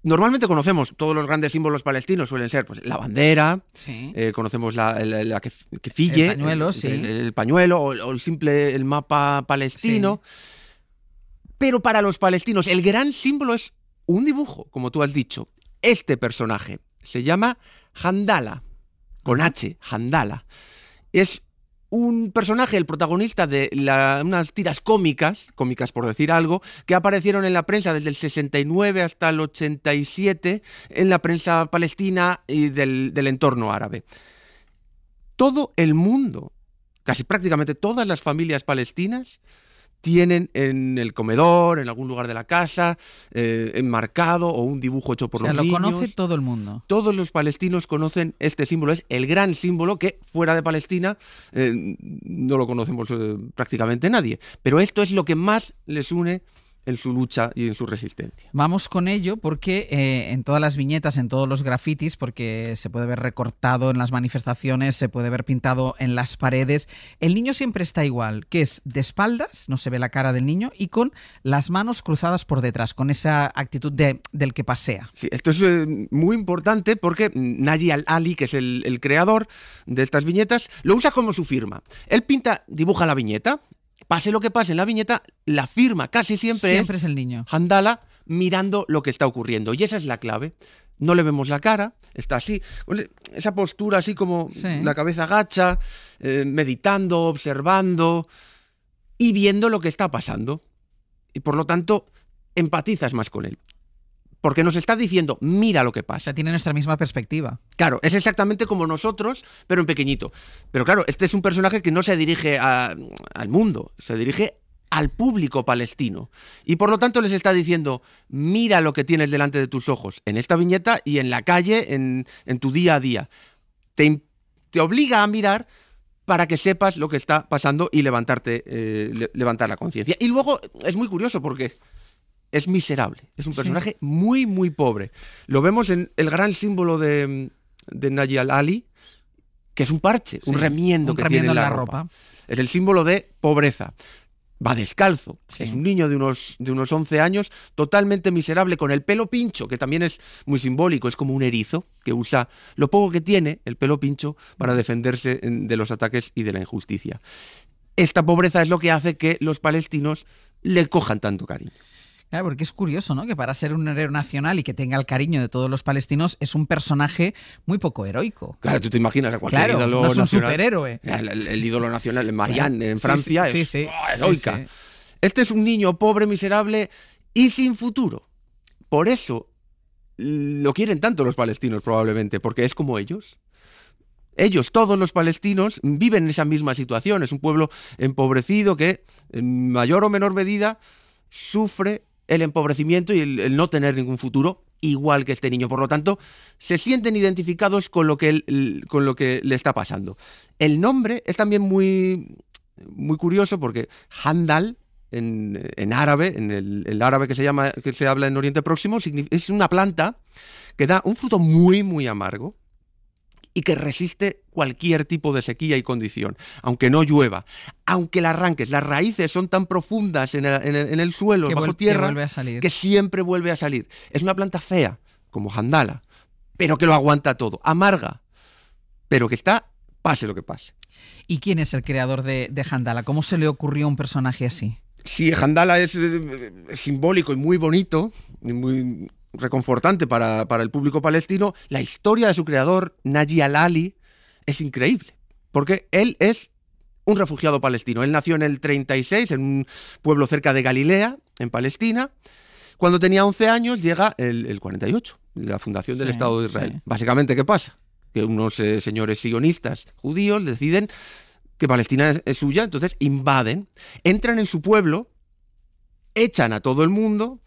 Normalmente conocemos todos los grandes símbolos palestinos, suelen ser pues, la bandera, sí. Conocemos la kefille, el pañuelo, sí. el pañuelo o el mapa palestino. Sí. Pero para los palestinos el gran símbolo es un dibujo, como tú has dicho. Este personaje se llama Handala, con H, Handala. Es un personaje, el protagonista de unas tiras cómicas por decir algo, que aparecieron en la prensa desde el 69 hasta el 87, en la prensa palestina y del entorno árabe. Todo el mundo, casi prácticamente todas las familias palestinas, tienen en el comedor, en algún lugar de la casa, enmarcado o un dibujo hecho por los niños. Lo conoce todo el mundo. Todos los palestinos conocen este símbolo. Es el gran símbolo que fuera de Palestina no lo conocemos prácticamente nadie. Pero esto es lo que más les une en su lucha y en su resistencia. Vamos con ello porque en todas las viñetas, en todos los grafitis, porque se puede ver recortado en las manifestaciones, se puede ver pintado en las paredes, el niño siempre está igual, que es de espaldas, no se ve la cara del niño, y con las manos cruzadas por detrás, con esa actitud del que pasea. Sí, esto es muy importante porque Naji Al-Ali, que es el creador de estas viñetas, lo usa como su firma. Él dibuja la viñeta. Pase lo que pase en la viñeta, la firma casi siempre es el niño. Handala mirando lo que está ocurriendo. Y esa es la clave. No le vemos la cara, está así, esa postura así como sí. La cabeza agacha, meditando, observando y viendo lo que está pasando. Y por lo tanto, empatizas más con él. Porque nos está diciendo, mira lo que pasa. O sea, tiene nuestra misma perspectiva. Claro, es exactamente como nosotros, pero en pequeñito. Pero claro, este es un personaje que no se dirige al mundo, se dirige al público palestino. Y por lo tanto les está diciendo, mira lo que tienes delante de tus ojos, en esta viñeta y en la calle, en tu día a día. Te obliga a mirar para que sepas lo que está pasando y levantar la conciencia. Y luego es muy curioso porque es miserable, es un personaje muy, muy pobre. Lo vemos en el gran símbolo de Naji Al-Ali, que es un parche, un remiendo que tiene en la ropa. Es el símbolo de pobreza. Va descalzo, es un niño de unos 11 años, totalmente miserable, con el pelo pincho, que también es muy simbólico, es como un erizo que usa lo poco que tiene, el pelo pincho, para defenderse de los ataques y de la injusticia. Esta pobreza es lo que hace que los palestinos le cojan tanto cariño. Claro, porque es curioso, ¿no? Que para ser un héroe nacional y que tenga el cariño de todos los palestinos es un personaje muy poco heroico. Claro, tú te imaginas a cualquier ídolo no es un nacional. Superhéroe. El ídolo nacional, Marianne, claro. En Francia, es heroica. Sí. Este es un niño pobre, miserable y sin futuro. Por eso lo quieren tanto los palestinos probablemente, porque es como ellos. Ellos, todos los palestinos, viven en esa misma situación. Es un pueblo empobrecido que, en mayor o menor medida, sufre el empobrecimiento y el no tener ningún futuro, igual que este niño. Por lo tanto, se sienten identificados con lo que le está pasando. El nombre es también muy, muy curioso porque Handal, en árabe, en el árabe que se habla en Oriente Próximo, es una planta que da un fruto muy, muy amargo y que resiste cualquier tipo de sequía y condición, aunque no llueva, aunque la arranques, las raíces son tan profundas en el suelo, bajo tierra, que siempre vuelve a salir. Es una planta fea, como Handala, pero que lo aguanta todo, amarga, pero que está, pase lo que pase. ¿Y quién es el creador de Handala? ¿Cómo se le ocurrió un personaje así? Sí, Handala es simbólico y muy bonito, y muy reconfortante para el público palestino. La historia de su creador, Naji Al-Ali, es increíble, porque él es un refugiado palestino. Él nació en el 36, en un pueblo cerca de Galilea, en Palestina. Cuando tenía 11 años llega el 48, la fundación del Estado de Israel. Sí. Básicamente, ¿qué pasa? que unos señores sionistas judíos deciden que Palestina es suya, entonces invaden, entran en su pueblo, echan a todo el mundo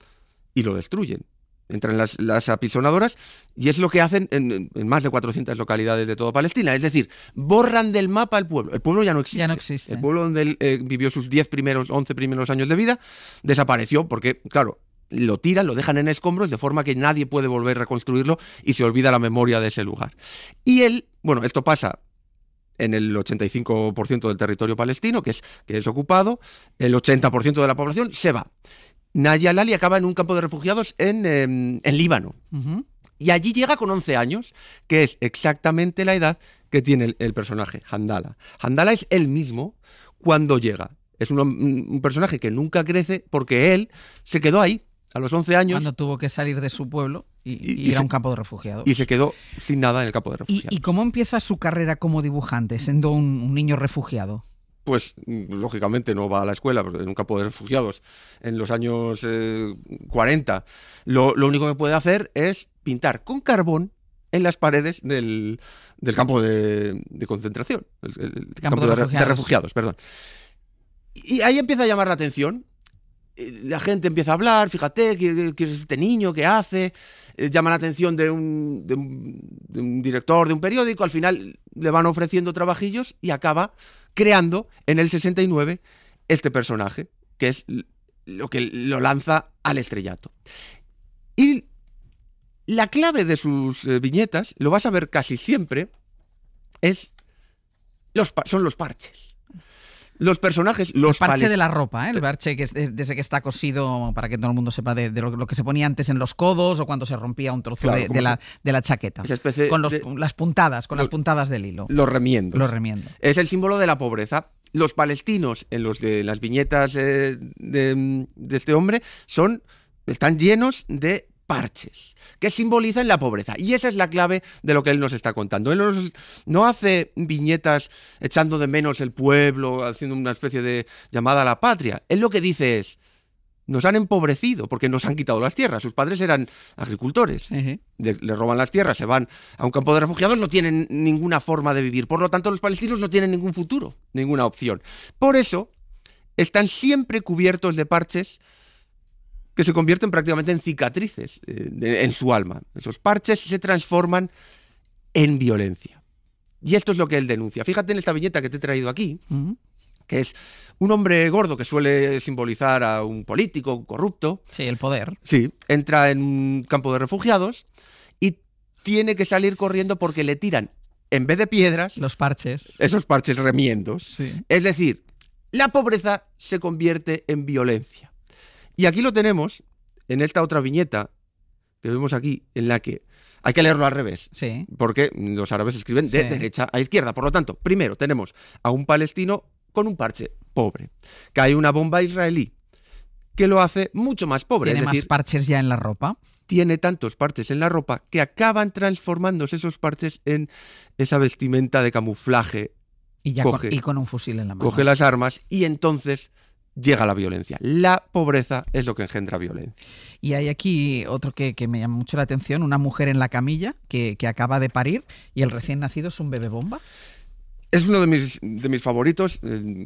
y lo destruyen. Entran las apisonadoras y es lo que hacen en más de 400 localidades de toda Palestina. Es decir, borran del mapa el pueblo. El pueblo ya no existe. Ya no existe. El pueblo donde él vivió sus 11 primeros años de vida desapareció porque, claro, lo tiran, lo dejan en escombros de forma que nadie puede volver a reconstruirlo y se olvida la memoria de ese lugar. Y él, bueno, esto pasa en el 85% del territorio palestino, que es ocupado, el 80% de la población se va. Nadia al-Ali acaba en un campo de refugiados en Líbano. Y allí llega con 11 años, que es exactamente la edad que tiene el personaje, Handala. Handala es él mismo cuando llega. Es un personaje que nunca crece porque él se quedó ahí a los 11 años. Cuando tuvo que salir de su pueblo y ir a un campo de refugiados. Y se quedó sin nada en el campo de refugiados. ¿Y cómo empieza su carrera como dibujante, siendo un niño refugiado? Pues lógicamente no va a la escuela, porque en un campo de refugiados en los años 40 lo único que puede hacer es pintar con carbón en las paredes del campo de concentración, el campo de refugiados, perdón. Y ahí empieza a llamar la atención. La gente empieza a hablar, fíjate, ¿quién es este niño? ¿Qué hace? Llama la atención de un director de un periódico, al final le van ofreciendo trabajillos y acaba creando en el 69 este personaje, que es lo que lo lanza al estrellato. Y la clave de sus viñetas, lo vas a ver casi siempre, son los parches. Los personajes, el parche de la ropa, el parche que es desde que está cosido, para que todo el mundo sepa, de lo que se ponía antes en los codos o cuando se rompía un trozo de la chaqueta. Con las puntadas del hilo. Los remiendos. Los remiendos. Es el símbolo de la pobreza. Los palestinos, en las viñetas de este hombre, están llenos de parches que simbolizan la pobreza, y esa es la clave de lo que él nos está contando. Él no hace viñetas echando de menos el pueblo, haciendo una especie de llamada a la patria. Él lo que dice es: nos han empobrecido porque nos han quitado las tierras. Sus padres eran agricultores, le roban las tierras, se van a un campo de refugiados, no tienen ninguna forma de vivir, por lo tanto los palestinos no tienen ningún futuro, ninguna opción. Por eso están siempre cubiertos de parches que se convierten prácticamente en cicatrices en su alma. Esos parches se transforman en violencia. Y esto es lo que él denuncia. Fíjate en esta viñeta que te he traído aquí, que es un hombre gordo que suele simbolizar a un político corrupto. Sí, el poder. Sí, entra en un campo de refugiados y tiene que salir corriendo porque le tiran, en vez de piedras, los parches. Esos parches remiendos. Sí. Es decir, la pobreza se convierte en violencia. Y aquí lo tenemos, en esta otra viñeta que vemos aquí, en la que hay que leerlo al revés, porque los árabes escriben de derecha a izquierda. Por lo tanto, primero tenemos a un palestino con un parche pobre, que hay una bomba israelí que lo hace mucho más pobre. ¿Tiene más parches ya en la ropa? Tiene tantos parches en la ropa que acaban transformándose esos parches en esa vestimenta de camuflaje. Y con un fusil en la mano. Coge las armas y entonces llega la violencia. La pobreza es lo que engendra violencia. Y hay aquí otro que me llama mucho la atención, una mujer en la camilla que acaba de parir y el recién nacido es un bebé bomba. Es uno de mis favoritos,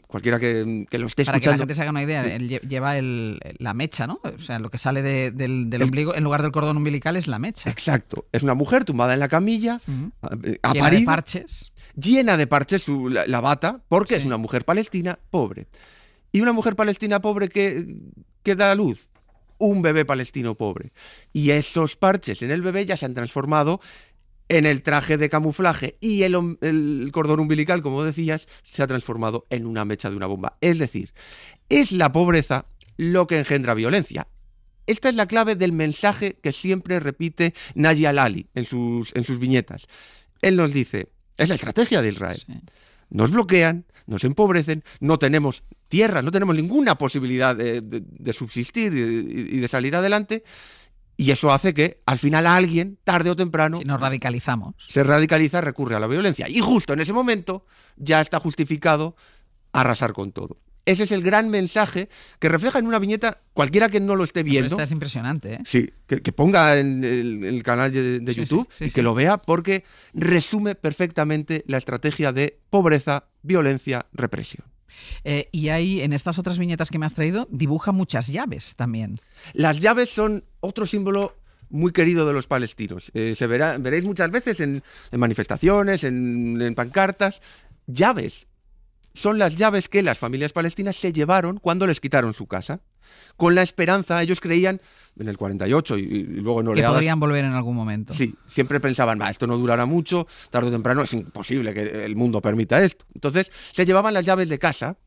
cualquiera que lo esté escuchando. Para que la gente se haga una idea, él lleva la mecha, ¿no? O sea, lo que sale del ombligo, en lugar del cordón umbilical, es la mecha. Exacto. Es una mujer tumbada en la camilla, llena de parches. Llena de parches la bata, porque es una mujer palestina pobre. Y una mujer palestina pobre que da a luz un bebé palestino pobre. Y esos parches en el bebé ya se han transformado en el traje de camuflaje, y el cordón umbilical, como decías, se ha transformado en una mecha de una bomba. Es decir, es la pobreza lo que engendra violencia. Esta es la clave del mensaje que siempre repite Nadia al-Ali en sus viñetas. Él nos dice, es la estrategia de Israel. Nos bloquean, nos empobrecen, no tenemos tierras, no tenemos ninguna posibilidad de subsistir y de salir adelante, y eso hace que al final alguien, tarde o temprano, si nos radicalizamos, se radicaliza, recurre a la violencia, y justo en ese momento ya está justificado arrasar con todo. Ese es el gran mensaje que refleja en una viñeta cualquiera que no lo esté viendo. Esta es impresionante, ¿eh? Sí, que ponga en el canal de YouTube y que lo vea, porque resume perfectamente la estrategia de pobreza, violencia, represión. Y hay, en estas otras viñetas que me has traído, dibuja muchas llaves también. Las llaves son otro símbolo muy querido de los palestinos. Veréis muchas veces en manifestaciones, en pancartas, llaves. Son las llaves que las familias palestinas se llevaron cuando les quitaron su casa. Con la esperanza, ellos creían, en el 48 y luego en oleadas, que podrían volver en algún momento. Sí, siempre pensaban, esto no durará mucho, tarde o temprano es imposible que el mundo permita esto. Entonces, se llevaban las llaves de casa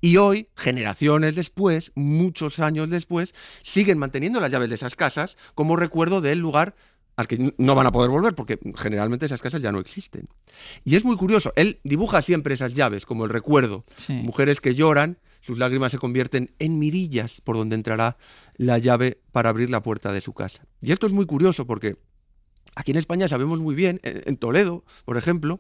y hoy, generaciones después, muchos años después, siguen manteniendo las llaves de esas casas como recuerdo del lugar al que no van a poder volver, porque generalmente esas casas ya no existen. Y es muy curioso, él dibuja siempre esas llaves como el recuerdo. Sí. Mujeres que lloran, sus lágrimas se convierten en mirillas por donde entrará la llave para abrir la puerta de su casa. Y esto es muy curioso porque aquí en España sabemos muy bien, en Toledo, por ejemplo,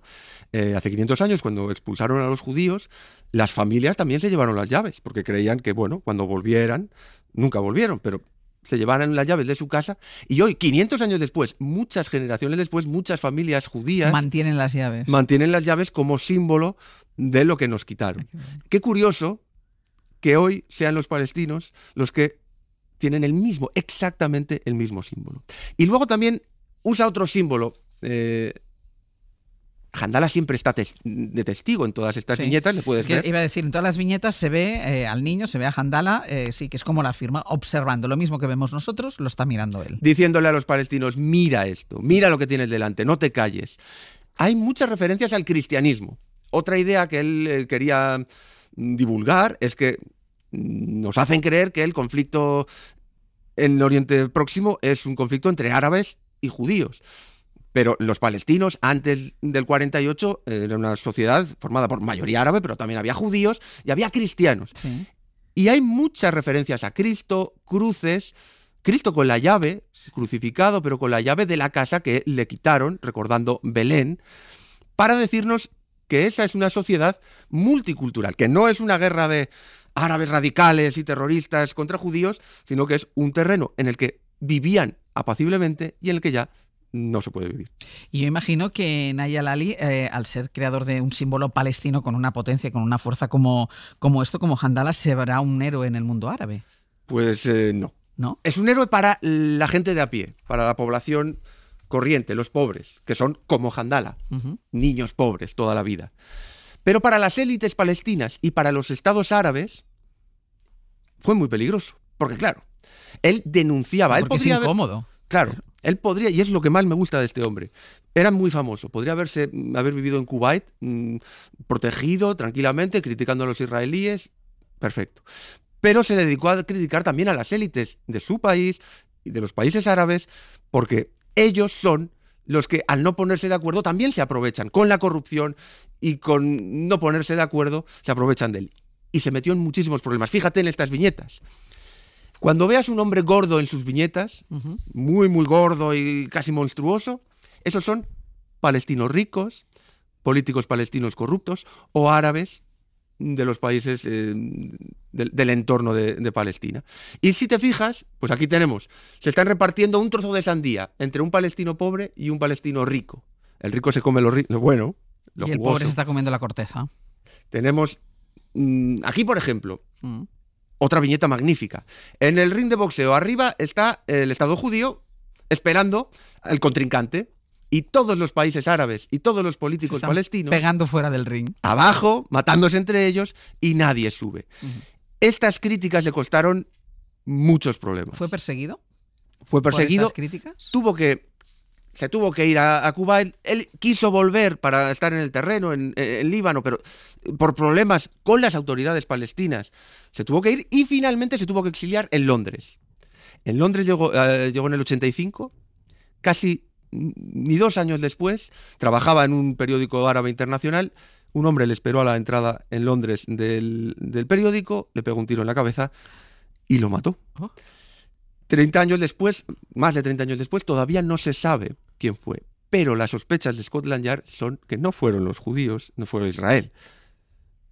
hace 500 años, cuando expulsaron a los judíos, las familias también se llevaron las llaves, porque creían que, bueno, cuando volvieran, nunca volvieron, pero se llevaran las llaves de su casa, y hoy, 500 años después, muchas generaciones después, muchas familias judías mantienen las llaves. Mantienen las llaves como símbolo de lo que nos quitaron. Qué curioso que hoy sean los palestinos los que tienen exactamente el mismo símbolo. Y luego también usa otro símbolo. Handala siempre está de testigo en todas estas viñetas, le puedes ver. Iba a decir, en todas las viñetas se ve al niño, se ve a Handala, sí, que es como la firma, observando. Lo mismo que vemos nosotros, lo está mirando él. Diciéndole a los palestinos, mira esto, mira lo que tienes delante, no te calles. Hay muchas referencias al cristianismo. Otra idea que él quería divulgar es que nos hacen creer que el conflicto en Oriente Próximo es un conflicto entre árabes y judíos. Pero los palestinos, antes del 48, era una sociedad formada por mayoría árabe, pero también había judíos y había cristianos. Sí. Y hay muchas referencias a Cristo, cruces, Cristo con la llave, crucificado, pero con la llave de la casa que le quitaron, recordando Belén, para decirnos que esa es una sociedad multicultural, que no es una guerra de árabes radicales y terroristas contra judíos, sino que es un terreno en el que vivían apaciblemente y en el que ya no se puede vivir. Y yo imagino que Naya Lali, al ser creador de un símbolo palestino con una potencia, con una fuerza como esto, como Handala, se verá un héroe en el mundo árabe. Pues no. ¿No? Es un héroe para la gente de a pie, para la población corriente, los pobres, que son como Handala, niños pobres toda la vida. Pero para las élites palestinas y para los estados árabes fue muy peligroso, porque claro, él denunciaba, porque él podría es incómodo. Claro, él podría, y es lo que más me gusta de este hombre, era muy famoso, podría haber vivido en Kuwait, protegido tranquilamente, criticando a los israelíes, perfecto. Pero se dedicó a criticar también a las élites de su país y de los países árabes, porque ellos son los que, al no ponerse de acuerdo, también se aprovechan con la corrupción y con no ponerse de acuerdo, se aprovechan de él. Y se metió en muchísimos problemas. Fíjate en estas viñetas. Cuando veas un hombre gordo en sus viñetas, muy, muy gordo y casi monstruoso, esos son palestinos ricos, políticos palestinos corruptos o árabes de los países del entorno de Palestina. Y si te fijas, pues aquí tenemos, se están repartiendo un trozo de sandía entre un palestino pobre y un palestino rico. El rico se come lo bueno, lo y el jugoso. pobre se está comiendo la corteza. Tenemos aquí, por ejemplo, otra viñeta magnífica. En el ring de boxeo arriba está el Estado judío esperando al contrincante. Y todos los países árabes y todos los políticos palestinos pegando fuera del ring. Abajo, matándose entre ellos, y nadie sube. Estas críticas le costaron muchos problemas. ¿Fue perseguido? Fue perseguido. ¿Por estas críticas? Se tuvo que ir a Cuba. Él quiso volver para estar en el terreno, en Líbano, pero por problemas con las autoridades palestinas se tuvo que ir y finalmente se tuvo que exiliar en Londres. En Londres llegó en el 85, casi ni 2 años después, trabajaba en un periódico árabe internacional. Un hombre le esperó a la entrada en Londres del periódico, le pegó un tiro en la cabeza y lo mató. 30 años después, más de 30 años después, todavía no se sabe quién fue. Pero las sospechas de Scotland Yard son que no fueron los judíos, no fue Israel.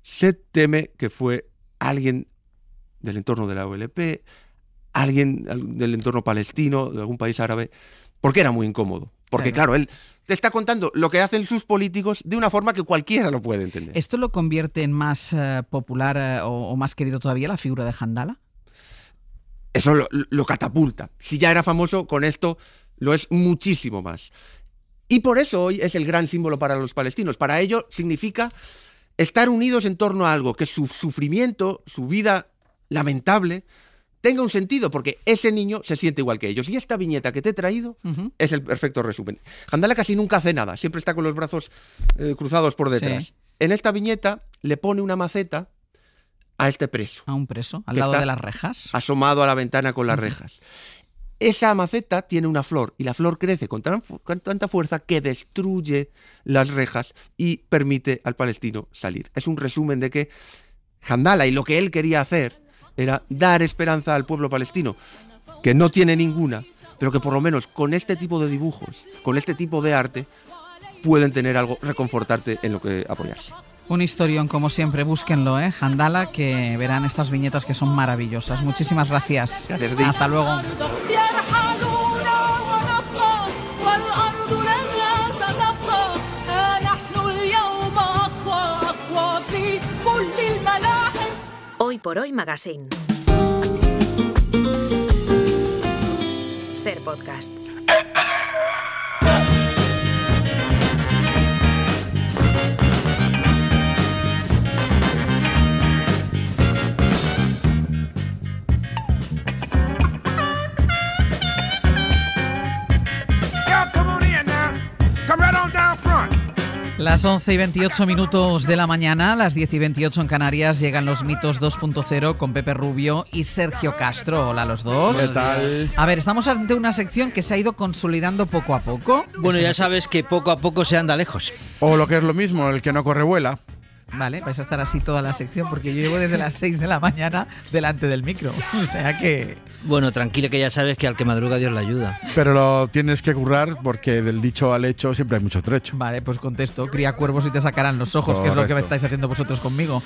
Se teme que fue alguien del entorno de la OLP, alguien del entorno palestino, de algún país árabe, porque era muy incómodo. Porque claro, él te está contando lo que hacen sus políticos de una forma que cualquiera lo puede entender. ¿Esto lo convierte en más popular o más querido todavía la figura de Handala? Eso lo catapulta. Si ya era famoso, con esto lo es muchísimo más. Y por eso hoy es el gran símbolo para los palestinos. Para ellos significa estar unidos en torno a algo, que su sufrimiento, su vida lamentable, tenga un sentido, porque ese niño se siente igual que ellos. Y esta viñeta que te he traído es el perfecto resumen. Handala casi nunca hace nada, siempre está con los brazos cruzados por detrás. Sí. En esta viñeta le pone una maceta a este preso. A un preso, al lado de las rejas. Asomado a la ventana con las rejas. Esa maceta tiene una flor y la flor crece con tanta fuerza que destruye las rejas y permite al palestino salir. Es un resumen de que Handala y lo que él quería hacer era dar esperanza al pueblo palestino, que no tiene ninguna, pero que por lo menos con este tipo de dibujos, con este tipo de arte, pueden tener algo, reconfortarte en lo que apoyarse. Un historión, como siempre, búsquenlo, Handala, que verán estas viñetas que son maravillosas. Muchísimas gracias. Hasta luego. Hoy por Hoy Magazine. Ser podcast. Las 11 y 28 minutos de la mañana, las 10 y 28 en Canarias, llegan los mitos 2.0 con Pepe Rubio y Sergio Castro. Hola a los dos. ¿Qué tal? A ver, estamos ante una sección que se ha ido consolidando poco a poco. Bueno, ya sabes que poco a poco se anda lejos. O lo que es lo mismo, el que no corre vuela. Vale, vais a estar así toda la sección porque yo llevo desde las 6 de la mañana delante del micro. O sea que... Bueno, tranquilo, que ya sabes que al que madruga Dios le ayuda. Pero lo tienes que currar porque del dicho al hecho siempre hay mucho trecho. Vale, pues contesto. Cría cuervos y te sacarán los ojos, que es lo que me estáis haciendo vosotros conmigo.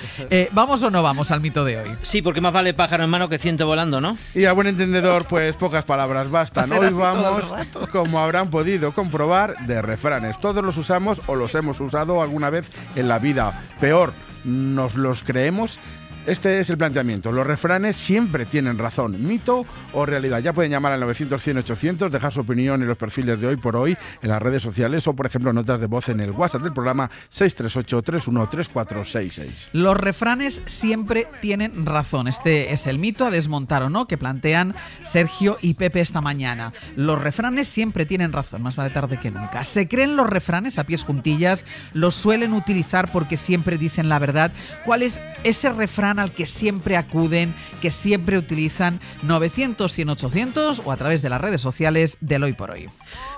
¿Vamos o no vamos al mito de hoy? Sí, porque más vale pájaro en mano que ciento volando, ¿no? Y a buen entendedor, pues pocas palabras bastan. Hoy vamos, como habrán podido comprobar, de refranes. Todos los usamos o los hemos usado alguna vez en la vida. Peor, nos los creemos. Este es el planteamiento. Los refranes siempre tienen razón. ¿Mito o realidad? Ya pueden llamar al 900-100-800, dejar su opinión en los perfiles de Hoy por Hoy, en las redes sociales o, por ejemplo, notas de voz en el WhatsApp del programa 638-313466. Los refranes siempre tienen razón. Este es el mito a desmontar o no que plantean Sergio y Pepe esta mañana. Los refranes siempre tienen razón, más vale tarde que nunca. Se creen los refranes a pies juntillas, los suelen utilizar porque siempre dicen la verdad. ¿Cuál es ese refrán al que siempre acuden, que siempre utilizan? 900-100-800 o a través de las redes sociales del Hoy por Hoy.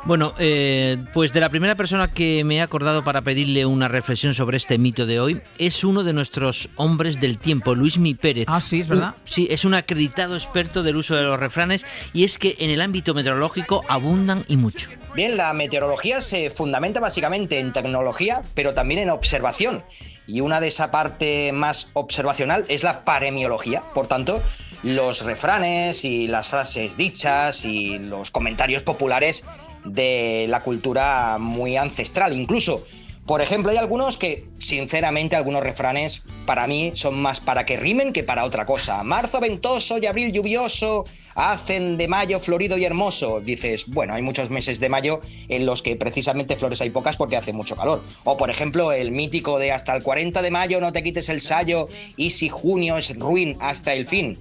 Bueno, pues de la primera persona que me he acordado para pedirle una reflexión sobre este mito de hoy es uno de nuestros hombres del tiempo, Luismi Pérez. Ah, sí, es verdad. Sí, es un acreditado experto del uso de los refranes y es que en el ámbito meteorológico abundan y mucho. Bien, la meteorología se fundamenta básicamente en tecnología, pero también en observación. Y una de esa parte más observacional es la paremiología. Por tanto, los refranes y las frases dichas y los comentarios populares de la cultura muy ancestral. Incluso, por ejemplo, hay algunos que, sinceramente, algunos refranes para mí son más para que rimen que para otra cosa. Marzo ventoso y abril lluvioso hacen de mayo florido y hermoso. Dices, bueno, hay muchos meses de mayo en los que precisamente flores hay pocas porque hace mucho calor. O, por ejemplo, el mítico de hasta el 40 de mayo no te quites el sayo y si junio es ruin hasta el fin.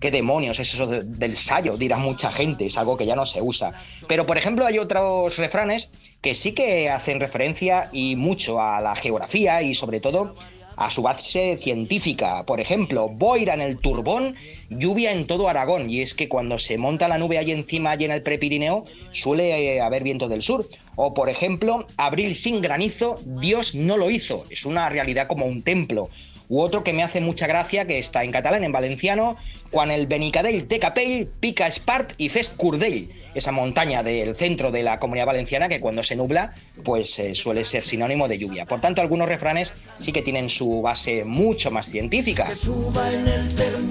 ¿Qué demonios es eso del sayo? Dirá mucha gente, es algo que ya no se usa. Pero, por ejemplo, hay otros refranes que sí que hacen referencia y mucho a la geografía y, sobre todo, a su base científica. Por ejemplo, boira en el Turbón, lluvia en todo Aragón. Y es que cuando se monta la nube ahí encima, allí en el Prepirineo, suele haber viento del sur. O, por ejemplo, abril sin granizo, Dios no lo hizo. Es una realidad como un templo. U otro que me hace mucha gracia, que está en catalán, en valenciano: quan el Benicadell té capell, pica espart y fes curdell. Esa montaña del centro de la Comunidad Valenciana que cuando se nubla pues suele ser sinónimo de lluvia. Por tanto, algunos refranes sí que tienen su base mucho más científica. Es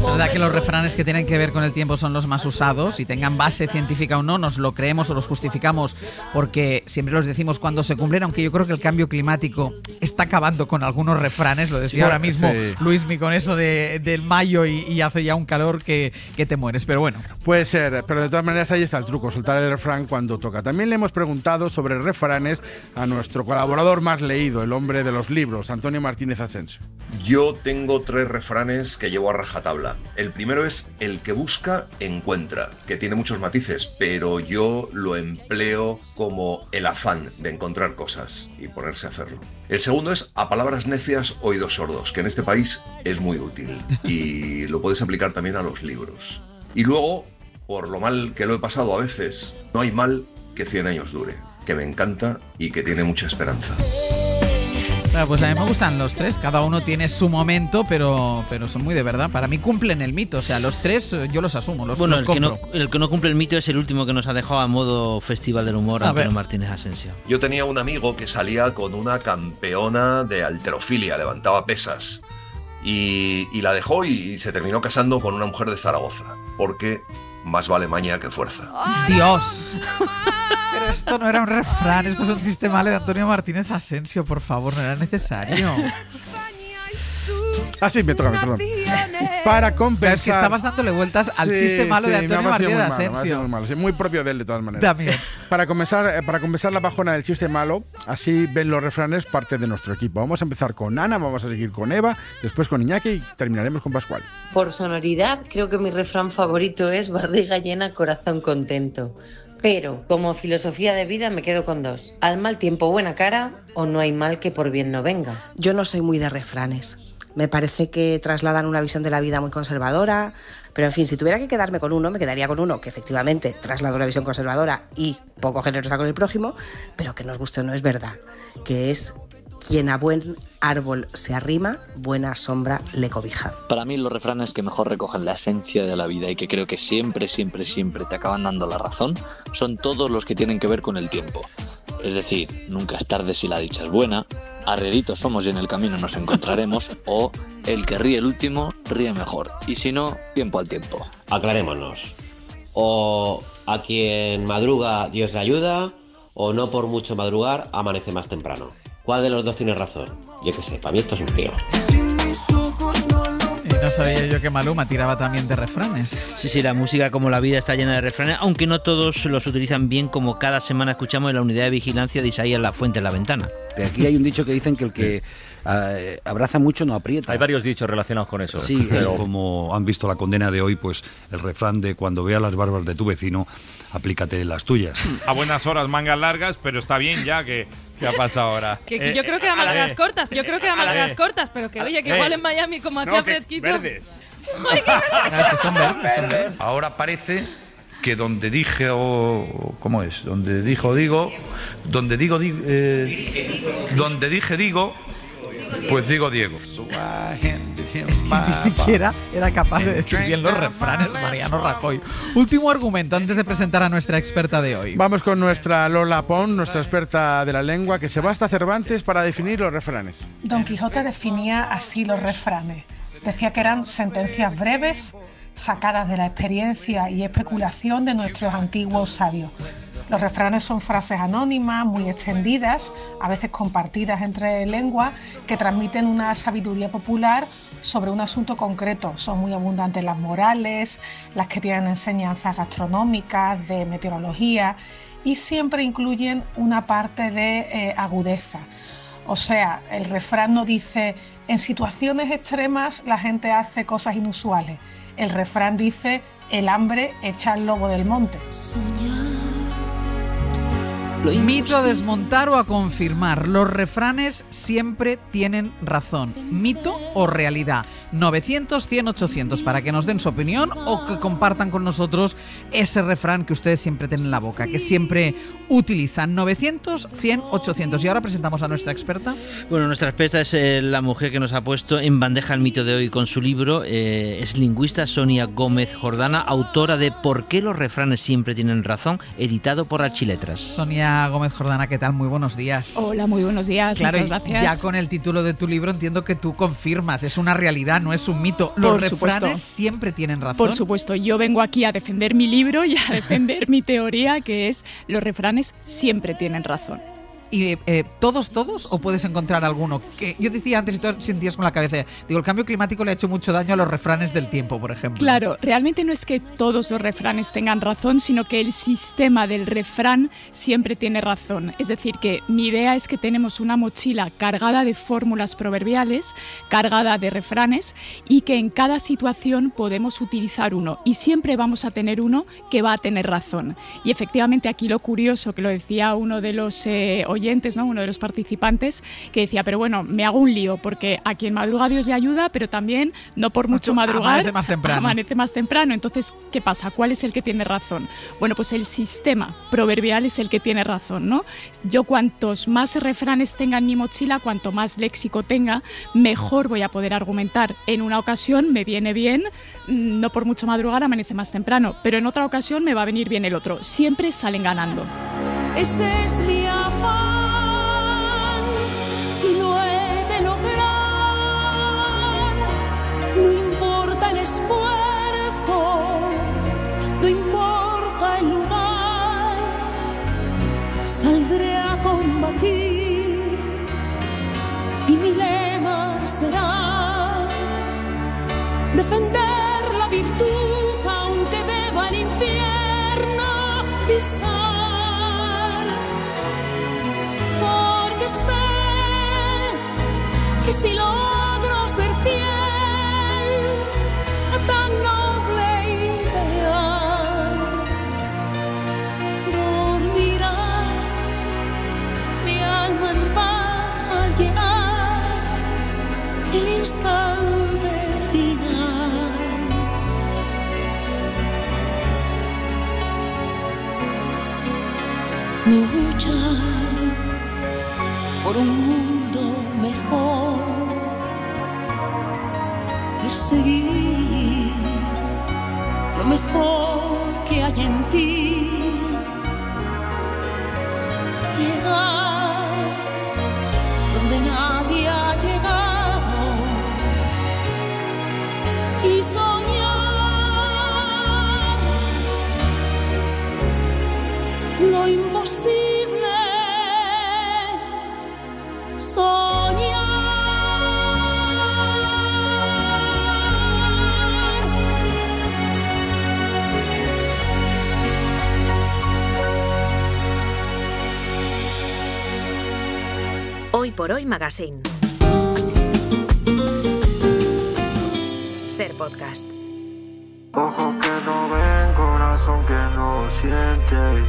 verdad que los refranes que tienen que ver con el tiempo son los más usados, y tengan base científica o no, nos lo creemos o los justificamos porque siempre los decimos cuando se cumplen, aunque yo creo que el cambio climático está acabando con algunos refranes, lo decía ahora mismo Luismi con eso del mayo y hace ya un calor que te mueres, pero bueno. Puede ser, pero de todas maneras ahí está el truco, soltar el refrán cuando toca. También le hemos preguntado sobre refranes a nuestro colaborador más leído, el hombre de los libros, Antonio Martínez Asensio. Yo tengo 3 refranes que llevo a rajatabla. El primero es: el que busca, encuentra, que tiene muchos matices, pero yo lo empleo como el afán de encontrar cosas y ponerse a hacerlo. El segundo es: a palabras necias, oídos sordos, que en este país es muy útil y lo puedes aplicar también a los libros. Y luego, por lo mal que lo he pasado a veces, no hay mal que 100 años dure, que me encanta y que tiene mucha esperanza. Claro, pues a mí me gustan los 3, cada uno tiene su momento, pero son muy de verdad. Para mí cumplen el mito, o sea, los 3 yo los asumo, los compro. El que no cumple el mito es el último que nos ha dejado a modo Festival del Humor, Antonio Martínez Asensio. Yo tenía un amigo que salía con una campeona de halterofilia, levantaba pesas, y la dejó y se terminó casando con una mujer de Zaragoza, porque más vale maña que fuerza. ¡Dios! Pero esto no era un refrán, esto es un chiste malo de Antonio Martínez Asensio, por favor, no era necesario. Sí, me toca. Para compensar... Es que estabas dándole vueltas al chiste malo de Antonio Martínez Asensio. Muy propio de él, de todas maneras. También. Para compensar la bajona del chiste malo, así ven los refranes parte de nuestro equipo. Vamos a empezar con Ana, vamos a seguir con Eva, después con Iñaki y terminaremos con Pascual. Por sonoridad, creo que mi refrán favorito es barriga llena, corazón contento. Pero como filosofía de vida me quedo con 2. Al mal tiempo buena cara, o no hay mal que por bien no venga. Yo no soy muy de refranes. Me parece que trasladan una visión de la vida muy conservadora, pero en fin, si tuviera que quedarme con uno, me quedaría con uno que efectivamente traslada una visión conservadora y poco generosa con el prójimo, pero que nos guste o no es verdad, que es: quien a buen árbol se arrima, buena sombra le cobija. Para mí los refranes que mejor recogen la esencia de la vida y que creo que siempre te acaban dando la razón son todos los que tienen que ver con el tiempo. Es decir, nunca es tarde si la dicha es buena, arrieritos somos y en el camino nos encontraremos, o el que ríe el último ríe mejor, y si no, tiempo al tiempo. Aclarémonos. O a quien madruga Dios le ayuda, o no por mucho madrugar amanece más temprano. ¿Cuál de los dos tiene razón? Yo qué sé, para mí esto es un lío. No sabía yo que Maluma tiraba también de refranes. Sí, la música como la vida está llena de refranes, aunque no todos los utilizan bien, como cada semana escuchamos en la unidad de vigilancia de Isaías La Fuente en La Ventana. Aquí hay un dicho que dicen que el que abraza mucho no aprieta. Hay varios dichos relacionados con eso. Sí, pero como han visto la condena de hoy, pues el refrán de cuando veas las barbas de tu vecino, aplícate las tuyas. A buenas horas, mangas largas, pero está bien ya que ha pasado ahora. Que yo creo que eran mangas cortas, pero que oye, que igual en Miami como hacía fresquito. Verdes. Joder, que son verdes. Ahora parece que donde dije ¿cómo es? Donde dijo digo, donde dije digo, pues digo Diego. Es que ni siquiera era capaz de decir bien los refranes, Mariano Rajoy. Último argumento antes de presentar a nuestra experta de hoy. Vamos con nuestra Lola Pons, nuestra experta de la lengua, que se va hasta Cervantes para definir los refranes. Don Quijote definía así los refranes. Decía que eran sentencias breves, sacadas de la experiencia y especulación de nuestros antiguos sabios. Los refranes son frases anónimas, muy extendidas, a veces compartidas entre lenguas, que transmiten una sabiduría popular sobre un asunto concreto. Son muy abundantes las morales, las que tienen enseñanzas gastronómicas, de meteorología, y siempre incluyen una parte de agudeza. O sea, el refrán no dice: en situaciones extremas la gente hace cosas inusuales. El refrán dice: el hambre echa al lobo del monte. Mito a desmontar o a confirmar. Los refranes siempre tienen razón. ¿Mito o realidad? 900, 100, 800 para que nos den su opinión o que compartan con nosotros ese refrán que ustedes siempre tienen en la boca, que siempre utilizan. 900, 100, 800. Y ahora presentamos a nuestra experta. Bueno, nuestra experta es la mujer que nos ha puesto en bandeja el mito de hoy con su libro. Es lingüista Sonia Gómez Jordana, autora de ¿Por qué los refranes siempre tienen razón?, editado por Archiletras. Sonia Gómez Jordana, ¿qué tal? Muy buenos días. Hola, muy buenos días, claro, muchas gracias. Ya con el título de tu libro entiendo que tú confirmas, es una realidad, no es un mito. Los Por refranes supuesto. siempre tienen razón. Por supuesto, yo vengo aquí a defender mi libro y a defender mi teoría, que es los refranes siempre tienen razón. ¿Y todos o puedes encontrar alguno? Que yo decía antes y tú sentías con la cabeza, digo, el cambio climático le ha hecho mucho daño a los refranes del tiempo, por ejemplo. Claro, realmente no es que todos los refranes tengan razón, sino que el sistema del refrán siempre tiene razón. Es decir, que mi idea es que tenemos una mochila cargada de fórmulas proverbiales, cargada de refranes, y que en cada situación podemos utilizar uno. Y siempre vamos a tener uno que va a tener razón. Y efectivamente aquí lo curioso, que lo decía uno de los oyentes, ¿no? Uno de los participantes, que decía, pero bueno, me hago un lío, porque a quien madruga Dios le ayuda, pero también no por mucho madrugar amanece más temprano. Entonces, ¿qué pasa? ¿Cuál es el que tiene razón? Bueno, pues el sistema proverbial es el que tiene razón, ¿no? Yo cuantos más refranes tenga en mi mochila, cuanto más léxico tenga, mejor voy a poder argumentar. En una ocasión me viene bien, no por mucho madrugar amanece más temprano, pero en otra ocasión me va a venir bien el otro. Siempre salen ganando. Ese es mi afán y lo he de lograr. No importa el esfuerzo, no importa el lugar. Saldré a combatir y mi lema será defender la virtud aunque deba el infierno pisar. Porque sé que si logro ser fiel a tan noble ideal, dormirá mi alma en paz al llegar el instante final. Luchar por un mundo mejor, perseguir lo mejor que hay en ti, llegar donde nadie ha llegado y soñar lo imposible. Hoy por Hoy Magazine. Ser podcast. Ojos que no ven, corazón que no siente.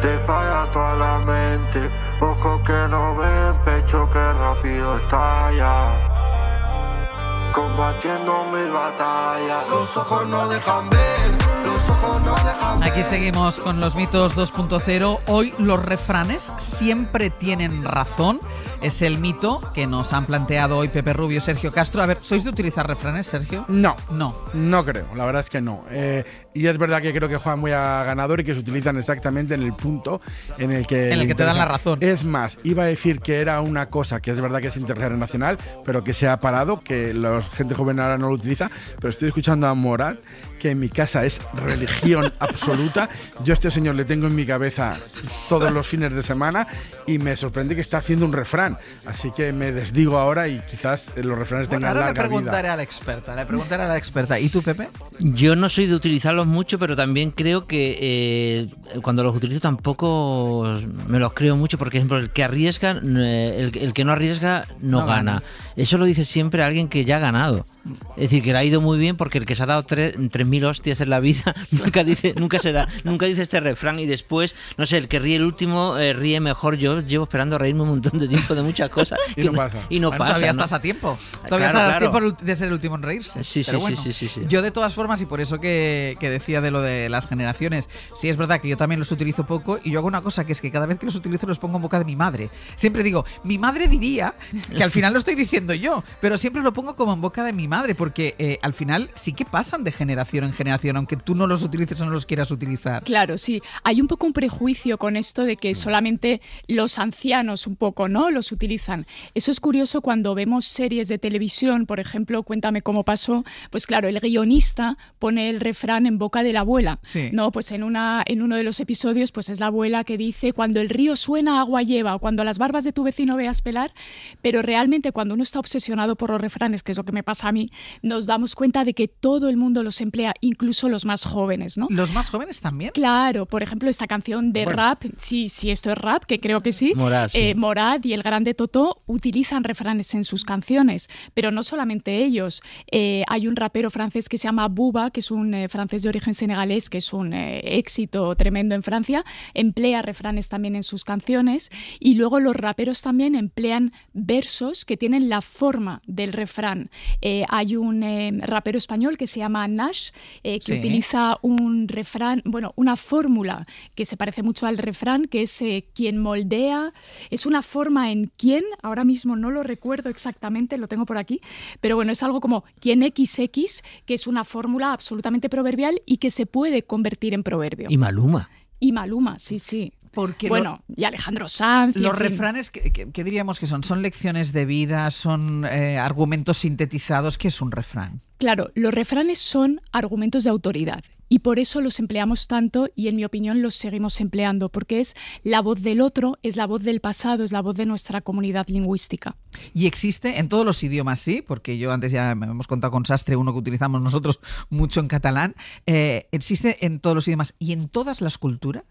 Te falla toda la mente. Ojos que no ven, pecho que rápido estalla. Combatiendo mil batallas. Los ojos no dejan ver. Los ojos no dejan ver. Aquí seguimos con los mitos 2.0. Hoy los refranes siempre tienen razón. Es el mito que nos han planteado hoy Pepe Rubio y Sergio Castro. A ver, ¿sois de utilizar refranes, Sergio? No creo, la verdad es que no. Y es verdad que creo que juegan muy a ganador y que se utilizan exactamente en el punto en el que te dan la razón. Es más, iba a decir que era una cosa que es verdad que es intergeneracional, pero que se ha parado, que la gente joven ahora no lo utiliza, pero estoy escuchando a Morat, que en mi casa es religión absoluta. Yo a este señor le tengo en mi cabeza todos los fines de semana y me sorprende que está haciendo un refrán. Así que me desdigo ahora y quizás los refranes tengan larga vida. Le preguntaré a la experta. ¿Y tú, Pepe? Yo no soy de utilizarlos mucho, pero también creo que cuando los utilizo tampoco me los creo mucho, porque, por ejemplo, el que arriesga, el que no arriesga no gana. Eso lo dice siempre alguien que ya ha ganado. Es decir, que le ha ido muy bien porque el que se ha dado 3.000 hostias en la vida nunca dice este refrán y después, no sé, el que ríe el último ríe mejor. Yo llevo esperando a reírme un montón de tiempo de muchas cosas. Y no pasa. Bueno, todavía estás a tiempo. Todavía estás a tiempo de ser el último en reírse. Sí. Yo de todas formas, y por eso que decía de lo de las generaciones, sí es verdad que yo también los utilizo poco y yo hago una cosa que es que cada vez que los utilizo los pongo en boca de mi madre. Siempre digo, mi madre diría, que al final lo estoy diciendo yo, pero siempre lo pongo como en boca de mi madre, porque al final sí que pasan de generación en generación, aunque tú no los utilices o no los quieras utilizar. Claro, sí. Hay un poco un prejuicio con esto de que solamente los ancianos un poco, ¿no?, los utilizan. Eso es curioso cuando vemos series de televisión, por ejemplo, Cuéntame cómo pasó, pues claro, el guionista pone el refrán en boca de la abuela, sí. ¿no? Pues en uno de los episodios, pues es la abuela que dice, cuando el río suena, agua lleva, o cuando las barbas de tu vecino veas pelar, pero realmente cuando uno está obsesionado por los refranes, que es lo que me pasa a mí, nos damos cuenta de que todo el mundo los emplea, incluso los más jóvenes, ¿no? ¿Los más jóvenes también? Claro, por ejemplo, esta canción de rap, sí, esto es rap, que creo que sí. Morad, sí. Morad y el Grande Totó utilizan refranes en sus canciones, pero no solamente ellos. Hay un rapero francés que se llama Booba, que es un francés de origen senegalés, que es un éxito tremendo en Francia, emplea refranes también en sus canciones, y luego los raperos también emplean versos que tienen la forma del refrán. Hay un rapero español que se llama Nash, que utiliza un refrán, bueno, una fórmula que se parece mucho al refrán, que es quien moldea, es una forma en quien, ahora mismo no lo recuerdo exactamente, lo tengo por aquí, pero bueno, es algo como quien XX, que es una fórmula absolutamente proverbial y que se puede convertir en proverbio. Y Maluma. Y Maluma, sí. Porque y Alejandro Sanz. Los refranes, ¿qué diríamos que son? ¿Son lecciones de vida? ¿Son argumentos sintetizados? ¿Qué es un refrán? Claro, los refranes son argumentos de autoridad y por eso los empleamos tanto y en mi opinión los seguimos empleando, porque es la voz del otro, es la voz del pasado, es la voz de nuestra comunidad lingüística. ¿Y existe en todos los idiomas, sí? Porque yo antes ya me hemos contado con Sastre, uno que utilizamos nosotros mucho en catalán. ¿Existe en todos los idiomas y en todas las culturas?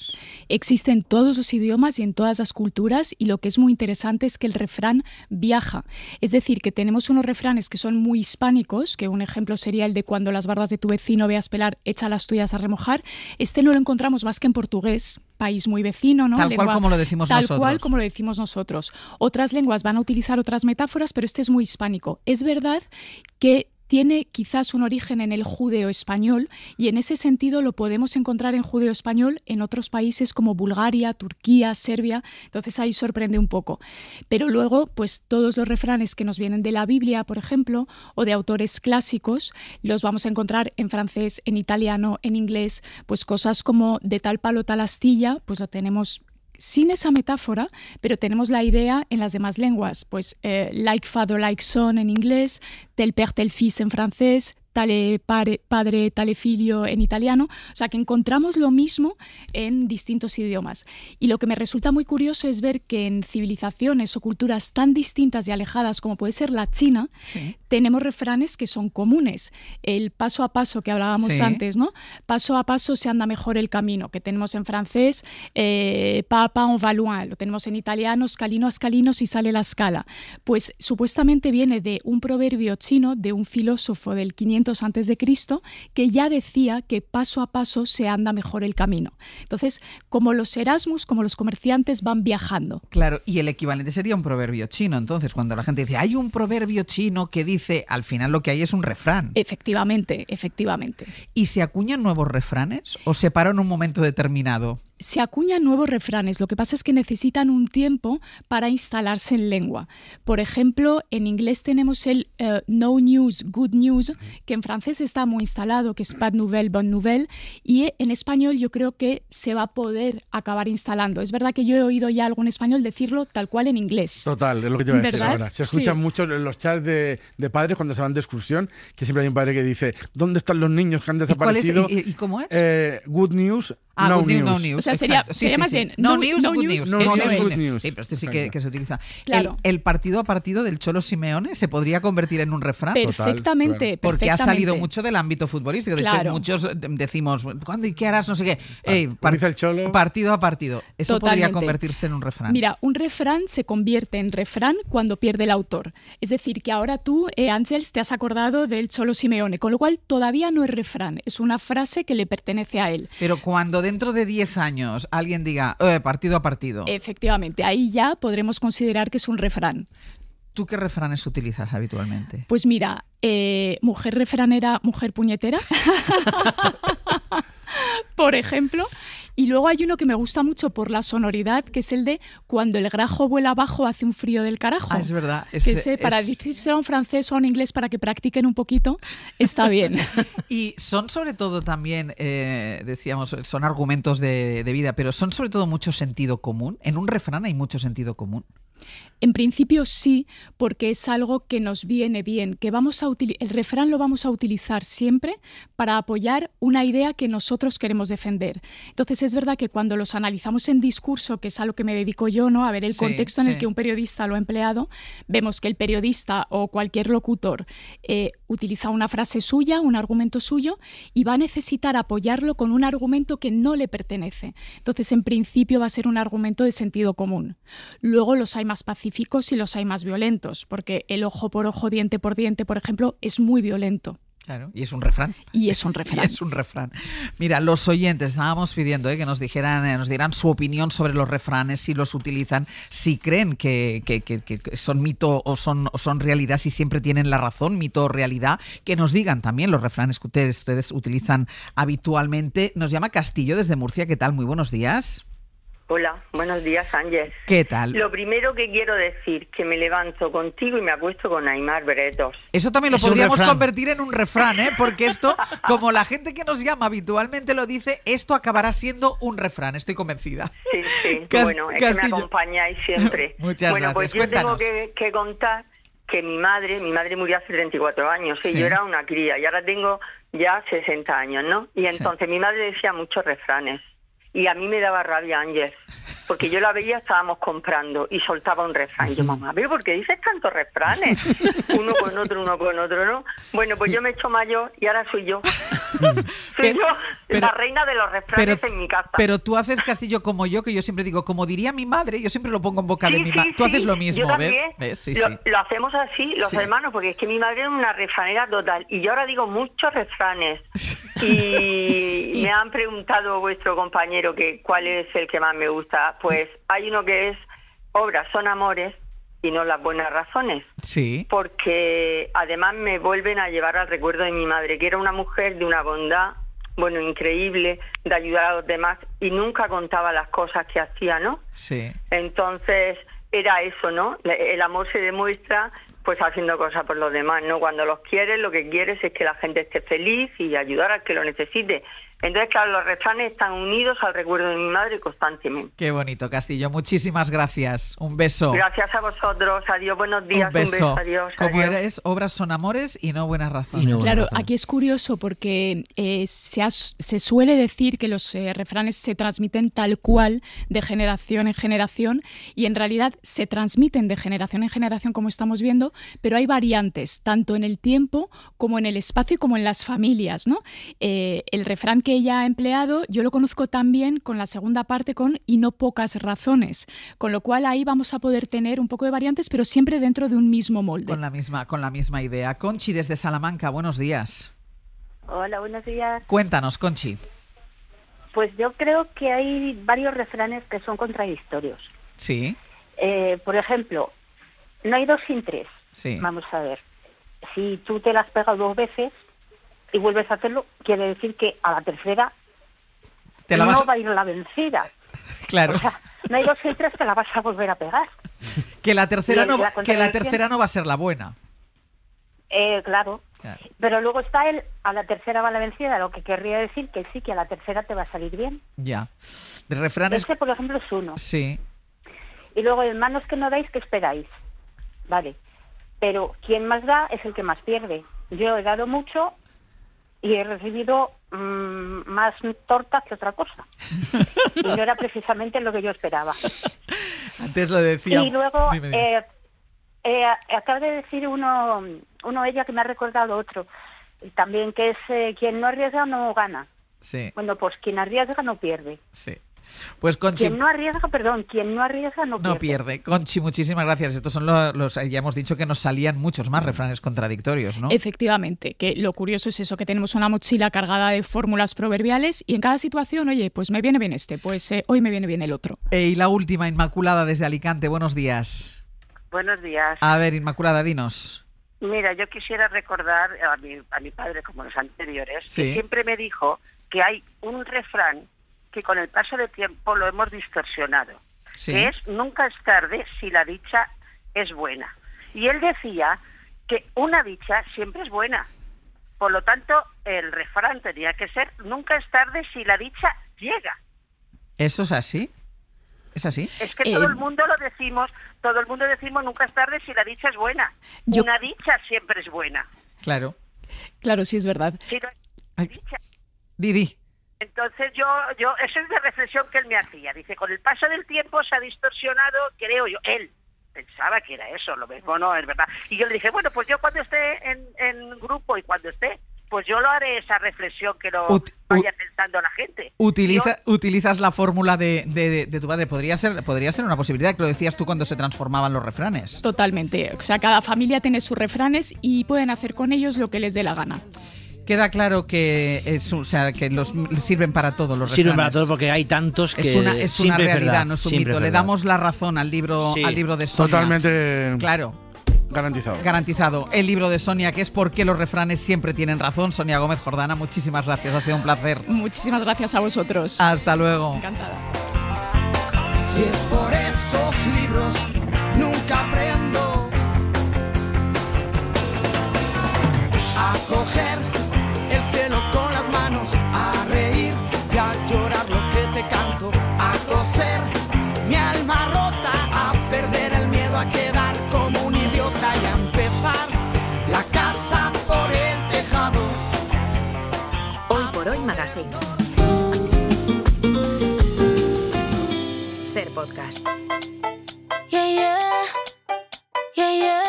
Existe en todos los idiomas y en todas las culturas, y lo que es muy interesante es que el refrán viaja. Es decir, que tenemos unos refranes que son muy hispánicos, que un ejemplo sería el de cuando las barbas de tu vecino veas pelar, echa las tuyas a remojar. Este no lo encontramos más que en portugués, país muy vecino, ¿no? Tal cual como lo decimos nosotros. Tal cual como lo decimos nosotros. Otras lenguas van a utilizar otras metáforas, pero este es muy hispánico. Es verdad que tiene quizás un origen en el judeo-español y en ese sentido lo podemos encontrar en judeo-español en otros países como Bulgaria, Turquía, Serbia, entonces ahí sorprende un poco. Pero luego, pues todos los refranes que nos vienen de la Biblia, por ejemplo, o de autores clásicos, los vamos a encontrar en francés, en italiano, en inglés, pues cosas como de tal palo tal astilla, pues lo tenemos sin esa metáfora, pero tenemos la idea en las demás lenguas, pues like father, like son en inglés, tel père, tel fils en francés, tale padre, tale figlio en italiano, o sea que encontramos lo mismo en distintos idiomas. Y lo que me resulta muy curioso es ver que en civilizaciones o culturas tan distintas y alejadas como puede ser la China, tenemos refranes que son comunes. El paso a paso que hablábamos antes, ¿no? Paso a paso se anda mejor el camino, que tenemos en francés, pas à pas on va loin, lo tenemos en italiano, scalino a scalino si sale la escala. Pues supuestamente viene de un proverbio chino de un filósofo del 500 antes de Cristo que ya decía que paso a paso se anda mejor el camino. Entonces, como los Erasmus, como los comerciantes van viajando. Claro, y el equivalente sería un proverbio chino. Entonces, cuando la gente dice, hay un proverbio chino que dice, al final lo que hay es un refrán. Efectivamente. ¿Y se acuñan nuevos refranes o se para en un momento determinado? Se acuñan nuevos refranes, lo que pasa es que necesitan un tiempo para instalarse en lengua. Por ejemplo, en inglés tenemos el no news, good news, que en francés está muy instalado, que es pas de nouvelle, bonne nouvelle, y en español yo creo que se va a poder acabar instalando. Es verdad que yo he oído ya algún español decirlo tal cual en inglés. Total, es lo que te iba a decir ¿verdad? ahora. Se escuchan mucho en los chats de padres cuando se van de excursión, que siempre hay un padre que dice, ¿dónde están los niños que han desaparecido? ¿Y cómo es? Good news, No good news, news. no news. O sea, exacto. sería más bien no no news, no good news, news. no Eso news, es. good news. Sí, pero este sí Venga. que se utiliza. Claro. El partido a partido del Cholo Simeone se podría convertir en un refrán. Perfectamente, claro. Porque ha salido perfectamente. mucho del ámbito futbolístico. De hecho, Claro. muchos decimos, ¿cuándo y qué harás? No sé qué. Ey, Como dice el Cholo. partido a partido. Eso podría Totalmente. convertirse en un refrán. Mira, un refrán se convierte en refrán cuando pierde el autor. Es decir, que ahora tú, Ángels, te has acordado del Cholo Simeone, con lo cual todavía no es refrán, es una frase que le pertenece a él. Pero cuando dentro de 10 años alguien diga partido a partido, Efectivamente, ahí ya podremos considerar que es un refrán. ¿tú qué refranes utilizas habitualmente? Pues mira, mujer refranera, mujer puñetera, por ejemplo. Y luego hay uno que me gusta mucho por la sonoridad, que es el de cuando el grajo vuela abajo hace un frío del carajo. Ah, es verdad. Que ese, para decírselo a un francés o a un inglés para que practiquen un poquito, está bien. Y son sobre todo también, decíamos, son argumentos de vida, pero son sobre todo mucho sentido común. En un refrán hay mucho sentido común. En principio sí, porque es algo que nos viene bien, que el refrán lo vamos a utilizar siempre para apoyar una idea que nosotros queremos defender. Entonces es verdad que cuando los analizamos en discurso, que es a lo que me dedico yo, ¿no? A ver el contexto en el que un periodista lo ha empleado, vemos que el periodista o cualquier locutor utiliza una frase suya, un argumento suyo, y va a necesitar apoyarlo con un argumento que no le pertenece. Entonces, en principio va a ser un argumento de sentido común. Luego los hay más pacíficos y los hay más violentos, porque el ojo por ojo, diente por diente, por ejemplo, es muy violento. Claro, y es un refrán. Y es un refrán. Y es un refrán. Mira, los oyentes estábamos pidiendo que nos dieran su opinión sobre los refranes, si los utilizan, si creen que son mito o son realidad, si siempre tienen la razón, mito o realidad, que nos digan también los refranes que ustedes utilizan habitualmente. Nos llama Castillo desde Murcia. ¿Qué tal? Muy buenos días. Hola, buenos días, Ángel. ¿Qué tal? Lo primero que quiero decir, que me levanto contigo y me acuesto con Aimar Bretos. Eso también lo podríamos convertir en un refrán, ¿eh? Porque esto, como la gente que nos llama habitualmente lo dice, esto acabará siendo un refrán, estoy convencida. Sí, sí, bueno, es que me acompañáis siempre. Muchas bueno, gracias. pues yo Cuéntanos. tengo que contar que mi madre murió hace 34 años, y Sí. yo era una cría, y ahora tengo ya 60 años, ¿no? Y entonces mi madre decía muchos refranes. Y a mí me daba rabia, Ángel, porque yo la veía, estábamos comprando y soltaba un refrán. Y yo, mamá, ¿pero por qué dices tantos refranes? Uno con otro, ¿no? Bueno, pues yo me he hecho mayor y ahora soy yo. Soy yo la reina de los refranes en mi casa. Pero tú haces, Castillo, como yo, que yo siempre digo, como diría mi madre, yo siempre lo pongo en boca de mi madre. Tú haces lo mismo, yo también. ¿ves? Sí, lo hacemos así, los hermanos, porque es que mi madre era una refranera total. Y yo ahora digo muchos refranes. Y me han preguntado vuestro compañero que cuál es el que más me gusta. Pues hay uno que es obras son amores y no las buenas razones. Sí. Porque además me vuelven a llevar al recuerdo de mi madre, que era una mujer de una bondad, bueno, increíble, de ayudar a los demás, y nunca contaba las cosas que hacía, ¿no? Sí. Entonces era eso, ¿no? El amor se demuestra pues haciendo cosas por los demás, ¿no? Cuando los quieres, lo que quieres es que la gente esté feliz y ayudar al que lo necesite. Entonces, claro, los refranes están unidos al recuerdo de mi madre constantemente. Qué bonito, Castillo. Muchísimas gracias. Un beso. Gracias a vosotros. Adiós, buenos días. Un beso. Adiós. Como adiós. eres, obras son amores y no buenas razones. Claro, aquí es curioso porque se suele decir que los refranes se transmiten tal cual de generación en generación, y en realidad se transmiten de generación en generación, como estamos viendo, pero hay variantes, tanto en el tiempo como en el espacio y como en las familias, ¿no? El refrán que ella ha empleado, yo lo conozco también con la segunda parte, con y no pocas razones, con lo cual ahí vamos a poder tener un poco de variantes, pero siempre dentro de un mismo molde. Con la misma idea. Conchi, desde Salamanca, buenos días. Hola, buenos días. Cuéntanos, Conchi. Pues yo creo que hay varios refranes que son contradictorios. Sí. Por ejemplo, no hay dos sin tres. Sí. Vamos a ver. Si tú te las has pegado 2 veces y vuelves a hacerlo, quiere decir que a la tercera no va a ir la vencida. Claro. O sea, no hay 2 sin 3, te la vas a volver a pegar. Que la tercera no contradicción- va a ser la buena. Claro. Pero luego está el a la tercera va la vencida, lo que querría decir que sí, que a la tercera te va a salir bien. Ya. De refranes. Ese, por ejemplo, es uno. Sí. Y luego, en manos que no dais, ¿qué esperáis? Vale. Pero quien más da es el que más pierde. Yo he dado mucho y he recibido más tortas que otra cosa. Y no era precisamente lo que yo esperaba. Antes lo decía. Y luego, Dime. acaba de decir uno ella que me ha recordado otro, también, que es quien no arriesga no gana. Sí. Bueno, pues quien arriesga no pierde. Sí. Pues Conchi, Quien no arriesga no pierde. Conchi, muchísimas gracias. Estos son los ya hemos dicho que nos salían muchos más refranes contradictorios, ¿no? Efectivamente, que lo curioso es eso, que tenemos una mochila cargada de fórmulas proverbiales y en cada situación, oye, pues me viene bien este, pues hoy me viene bien el otro. Y la última, Inmaculada, desde Alicante. Buenos días. Buenos días. A ver, Inmaculada, dinos. Mira, yo quisiera recordar a mi padre, como los anteriores, Sí. que siempre me dijo que hay un refrán que con el paso del tiempo lo hemos distorsionado, Sí. que es nunca es tarde si la dicha es buena. Y él decía que una dicha siempre es buena. Por lo tanto, el refrán tenía que ser nunca es tarde si la dicha llega. ¿Eso es así? ¿Es así? Es que todo el mundo lo decimos, nunca es tarde si la dicha es buena. Una dicha siempre es buena. Claro. Claro, sí es verdad. Si no es dicha. Didi. Entonces yo eso es la reflexión que él me hacía. Dice, con el paso del tiempo se ha distorsionado, creo yo, él pensaba que era eso, lo mismo no, es verdad. Y yo le dije, bueno, pues yo cuando esté en grupo y cuando esté, pues yo lo haré esa reflexión que lo vaya pensando la gente. Utilizas la fórmula de tu padre. Podría ser una posibilidad, que lo decías tú cuando se transformaban los refranes. Totalmente. O sea, cada familia tiene sus refranes y pueden hacer con ellos lo que les dé la gana. Queda claro que que los sirven para todo los refranes. Sirven para todo porque hay tantos que es una realidad, no es un mito. Le damos la razón al libro de Sonia. Totalmente. Claro. Garantizado. Garantizado. El libro de Sonia, que es ¿Por qué los refranes siempre tienen razón? Sonia Gómez Jordana, muchísimas gracias, ha sido un placer. Muchísimas gracias a vosotros. Hasta luego. Encantada. Si es por esos libros, nunca aprendo a coger el cielo con las manos, a reír y a llorar lo que te canto, a coser mi alma rota, a perder el miedo a quedar como un idiota y a empezar la casa por el tejado. Hoy por hoy Magazine. Ser podcast. Yeah, yeah. Yeah, yeah.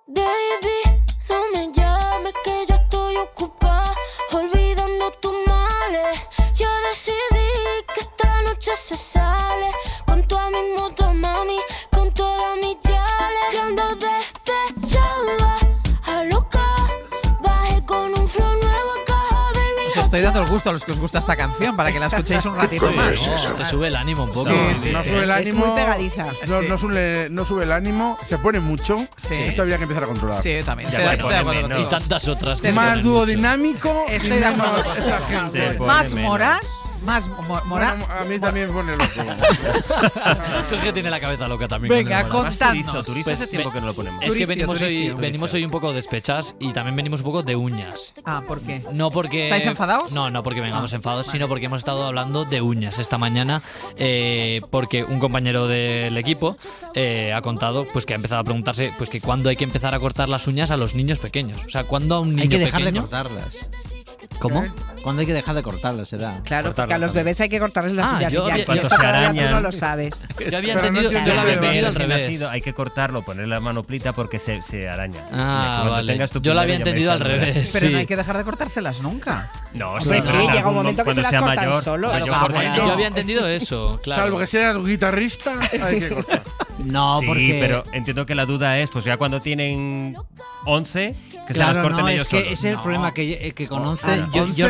Baby, no me llames que yo estoy ocupada, olvidando tus males. Yo decidí que esta noche se sale con toda mi moto, mami, con todas mis yales. Yo ando despechada, a loca, bajé con un flow nuevo a caja, baby. Os estoy dando el gusto a los que os gusta esta canción para que la escuchéis un ratito más. Te sube el ánimo un poco. Sí, no sube el ánimo. Es muy pegadiza. No sube el ánimo, se pone mucho. Sí. Esto habría que empezar a controlar. Sí, también. Ya Estoy se de acuerdo pone contigo. y tantas otras. Más duodinámico. Estoy de acuerdo contigo. Más moral. Más moral. Bueno, a mí también me pone loco. Eso es que tiene la cabeza loca también. Venga, contadnos. Turizo hace tiempo que no lo ponemos. Es que Turicio. venimos hoy un poco despechados y también venimos un poco de uñas. Ah, ¿por qué? No porque... ¿Estáis enfadados? No porque vengamos enfadados, sino porque hemos estado hablando de uñas esta mañana, porque un compañero del equipo ha contado pues que ha empezado a preguntarse pues que cuándo hay que empezar a cortar las uñas a los niños pequeños. O sea, cuándo a un niño Hay que dejar pequeño... de cortarlas. ¿Cómo? ¿Cuándo hay que dejar de cortarlas? Será. Claro, porque a los bebés hay que cortarles las uñas. yo y había- ya, cuando esto se todavía tú arañan. no lo sabes. Yo había Pero entendido, no yo lo había entiendo. entendido al Recién revés. nacido, hay que cortarlo, ponerle la manoplita porque se araña. Ah, Cuando vale. tengas tu Yo lo había primero ya entendido al me dejas. revés. Pero sí. no hay que dejar de cortárselas nunca. No, Hombre, sí, llega un momento que se las cortan solos. Yo, Claro, corto- Yo había entendido eso, claro. Salvo que seas guitarrista, hay que cortar. No, Sí, porque... pero entiendo que la duda es, pues ya cuando tienen 11, que se las Claro, corten no, ellos es que solos. ese es el problema que con 11 yo 11.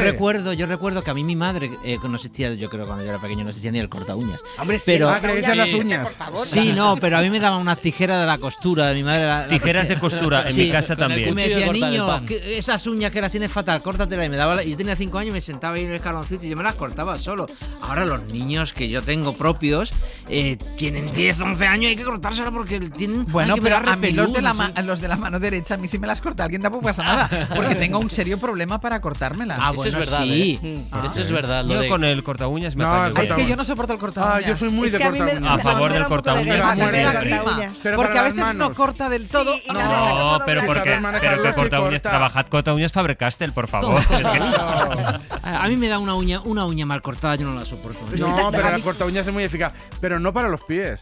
recuerdo que a mí mi madre no existía, yo creo cuando yo era pequeño no existía ni el corta uñas. Hombre, sí, pero Ah, que le dices las uñas. por favor. sí, no, pero a mí me daban unas tijeras de la costura de mi madre. Tijeras de costura, en Sí, mi casa con el también. Y me cuchillo de decía, cortar el niño, pan. que esas uñas que las tienes fatal, córtatelas. Y me daba y yo tenía 5 años y me sentaba ahí en el escaloncito y yo me las cortaba solo. Ahora los niños que yo tengo propios tienen 10, 11 años y hay que cortárselas porque tienen. Bueno, hay que pero pegarle a mí los de, peludos, los de la mano derecha mí si me las corta alguien tampoco pasa nada, porque tengo un serio problema para cortármelas. Eso es verdad, sí. Eso es verdad. Yo con el corta uñas me apaño. Es que yo no soporto el corta uñas. Yo soy muy de corta uñas. A favor del corta uñas. Porque a veces no corta del todo. No, pero porque el corta uñas, trabajad corta uñas Faber-Castell, por favor. A mí me da una uña mal cortada, yo no la soporto. No, pero la corta uñas es muy eficaz, pero no para los pies.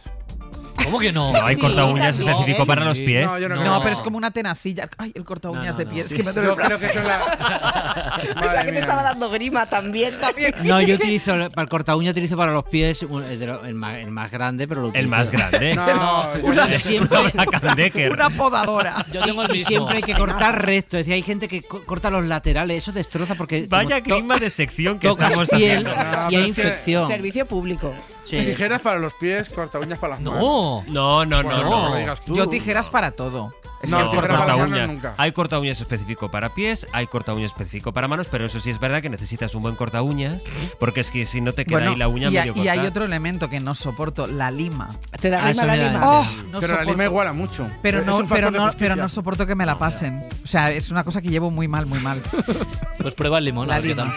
¿Cómo que no? No hay corta uñas específico para los pies. No, pero es como una tenacilla. Ay, el corta uñas de pies. Es que me duele el brazo. Creo que eso es la... Pensaba que te estaba dando grima también. No, yo utilizo para el corta uña, utilizo para los pies el más grande, pero lo utilizo. El más grande. Una podadora. Yo tengo el mismo. Siempre hay que cortar recto. Es decir, hay gente que corta los laterales, eso destroza porque... Vaya clima de sección que tocas estamos piel haciendo. y hay infección. Servicio público. Tijeras para los pies, corta uñas para las manos. No. Lo digas tú. Yo tijeras para todo. Es que corta uñas uñas. nunca. Hay corta uñas específico para pies, hay corta uñas específico para manos, pero eso sí es verdad que necesitas un buen corta uñas, porque es que si no te queda ahí la uña medio cortada. Y hay otro elemento que no soporto, la lima. ¿Te da grima la lima? No pero la lima iguala mucho. Pero no soporto que me la pasen. O sea, es una cosa que llevo muy mal, muy mal. Pues prueba el limón. La lima.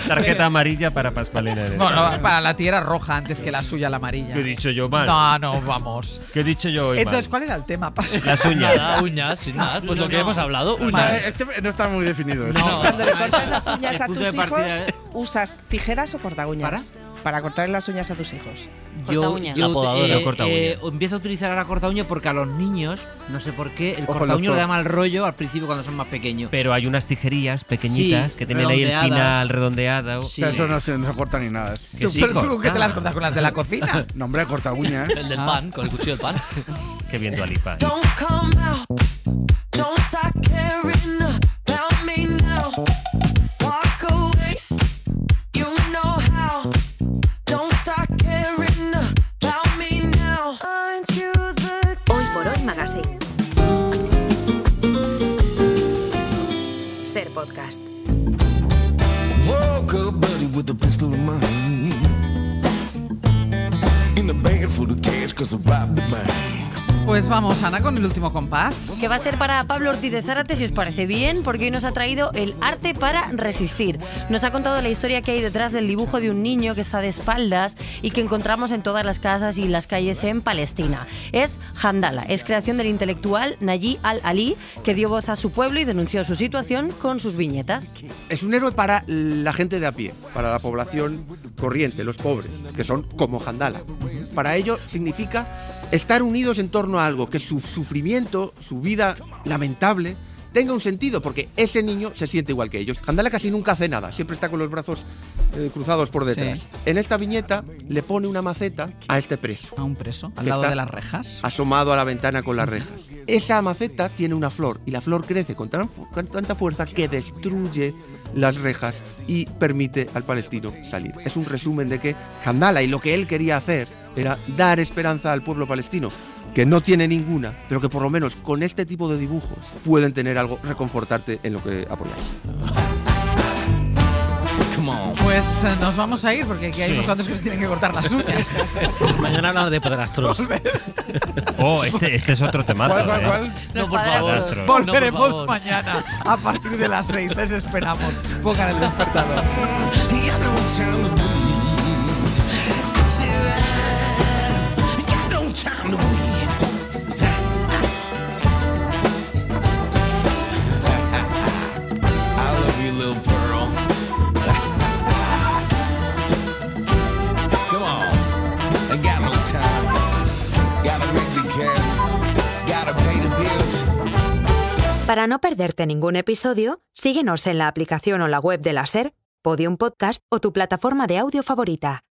Tarjeta amarilla para Pascualina. Bueno, para la tía era roja antes que la suya, la amarilla. ¿Qué he dicho yo mal? No, vamos. ¿Qué he dicho yo hoy Entonces, mal? ¿cuál era el tema, Pascu? Las uñas. Nada, uñas, sin más. Pues lo que hemos hablado. Este no está muy definido. Cuando le cortas las uñas a tus hijos, ¿usas tijeras o corta uñas? Para cortar las uñas a tus hijos. Yo corta uñas. empiezo a utilizar ahora corta uñas porque a los niños, no sé por qué, el corta uñas le da mal rollo al principio cuando son más pequeños. Pero hay unas tijerillas pequeñitas que tienen ahí el final redondeado. Sí. Eso no se corta ni nada. ¿Tú qué te las cortas con las de la cocina? No, hombre, corta uñas. El del pan, con el cuchillo del pan. Qué bien Dua Lipa. Hoy por hoy Magazine. Ser podcast. Woke up buddy with a pistol in my hand. In the bag full of cash 'cause I robbed the bank. Pues vamos, Ana, con el último compás. Que va a ser para Pablo Ortiz de Zárate, si os parece bien, porque hoy nos ha traído el arte para resistir. Nos ha contado la historia que hay detrás del dibujo de un niño que está de espaldas y que encontramos en todas las casas y las calles en Palestina. Es Handala, es creación del intelectual Nayi al-Ali, que dio voz a su pueblo y denunció su situación con sus viñetas. Es un héroe para la gente de a pie, para la población corriente, los pobres, que son como Handala. Para ello significa estar unidos en torno a algo, que su sufrimiento, su vida lamentable, tenga un sentido, porque ese niño se siente igual que ellos. Handala casi nunca hace nada, siempre está con los brazos cruzados por detrás. Sí. En esta viñeta le pone una maceta a este preso. ¿A un preso? ¿Al lado de las rejas? Asomado a la ventana con las rejas. Esa maceta tiene una flor, y la flor crece con tanta fuerza que destruye las rejas y permite al palestino salir. Es un resumen de que Handala y lo que él quería hacer era dar esperanza al pueblo palestino, que no tiene ninguna, pero que por lo menos con este tipo de dibujos pueden tener algo, reconfortarte en lo que apoyáis. Pues nos vamos a ir porque aquí hay unos cuantos que se tienen que cortar las uñas. Mañana hablamos de padrastros. Este es otro temazo. ¿Cuál? No, por favor. Volveremos mañana a partir de las 6. Les esperamos. Pongan el despertador. Para no perderte ningún episodio, síguenos en la aplicación o la web de la SER, Podium Podcast o tu plataforma de audio favorita.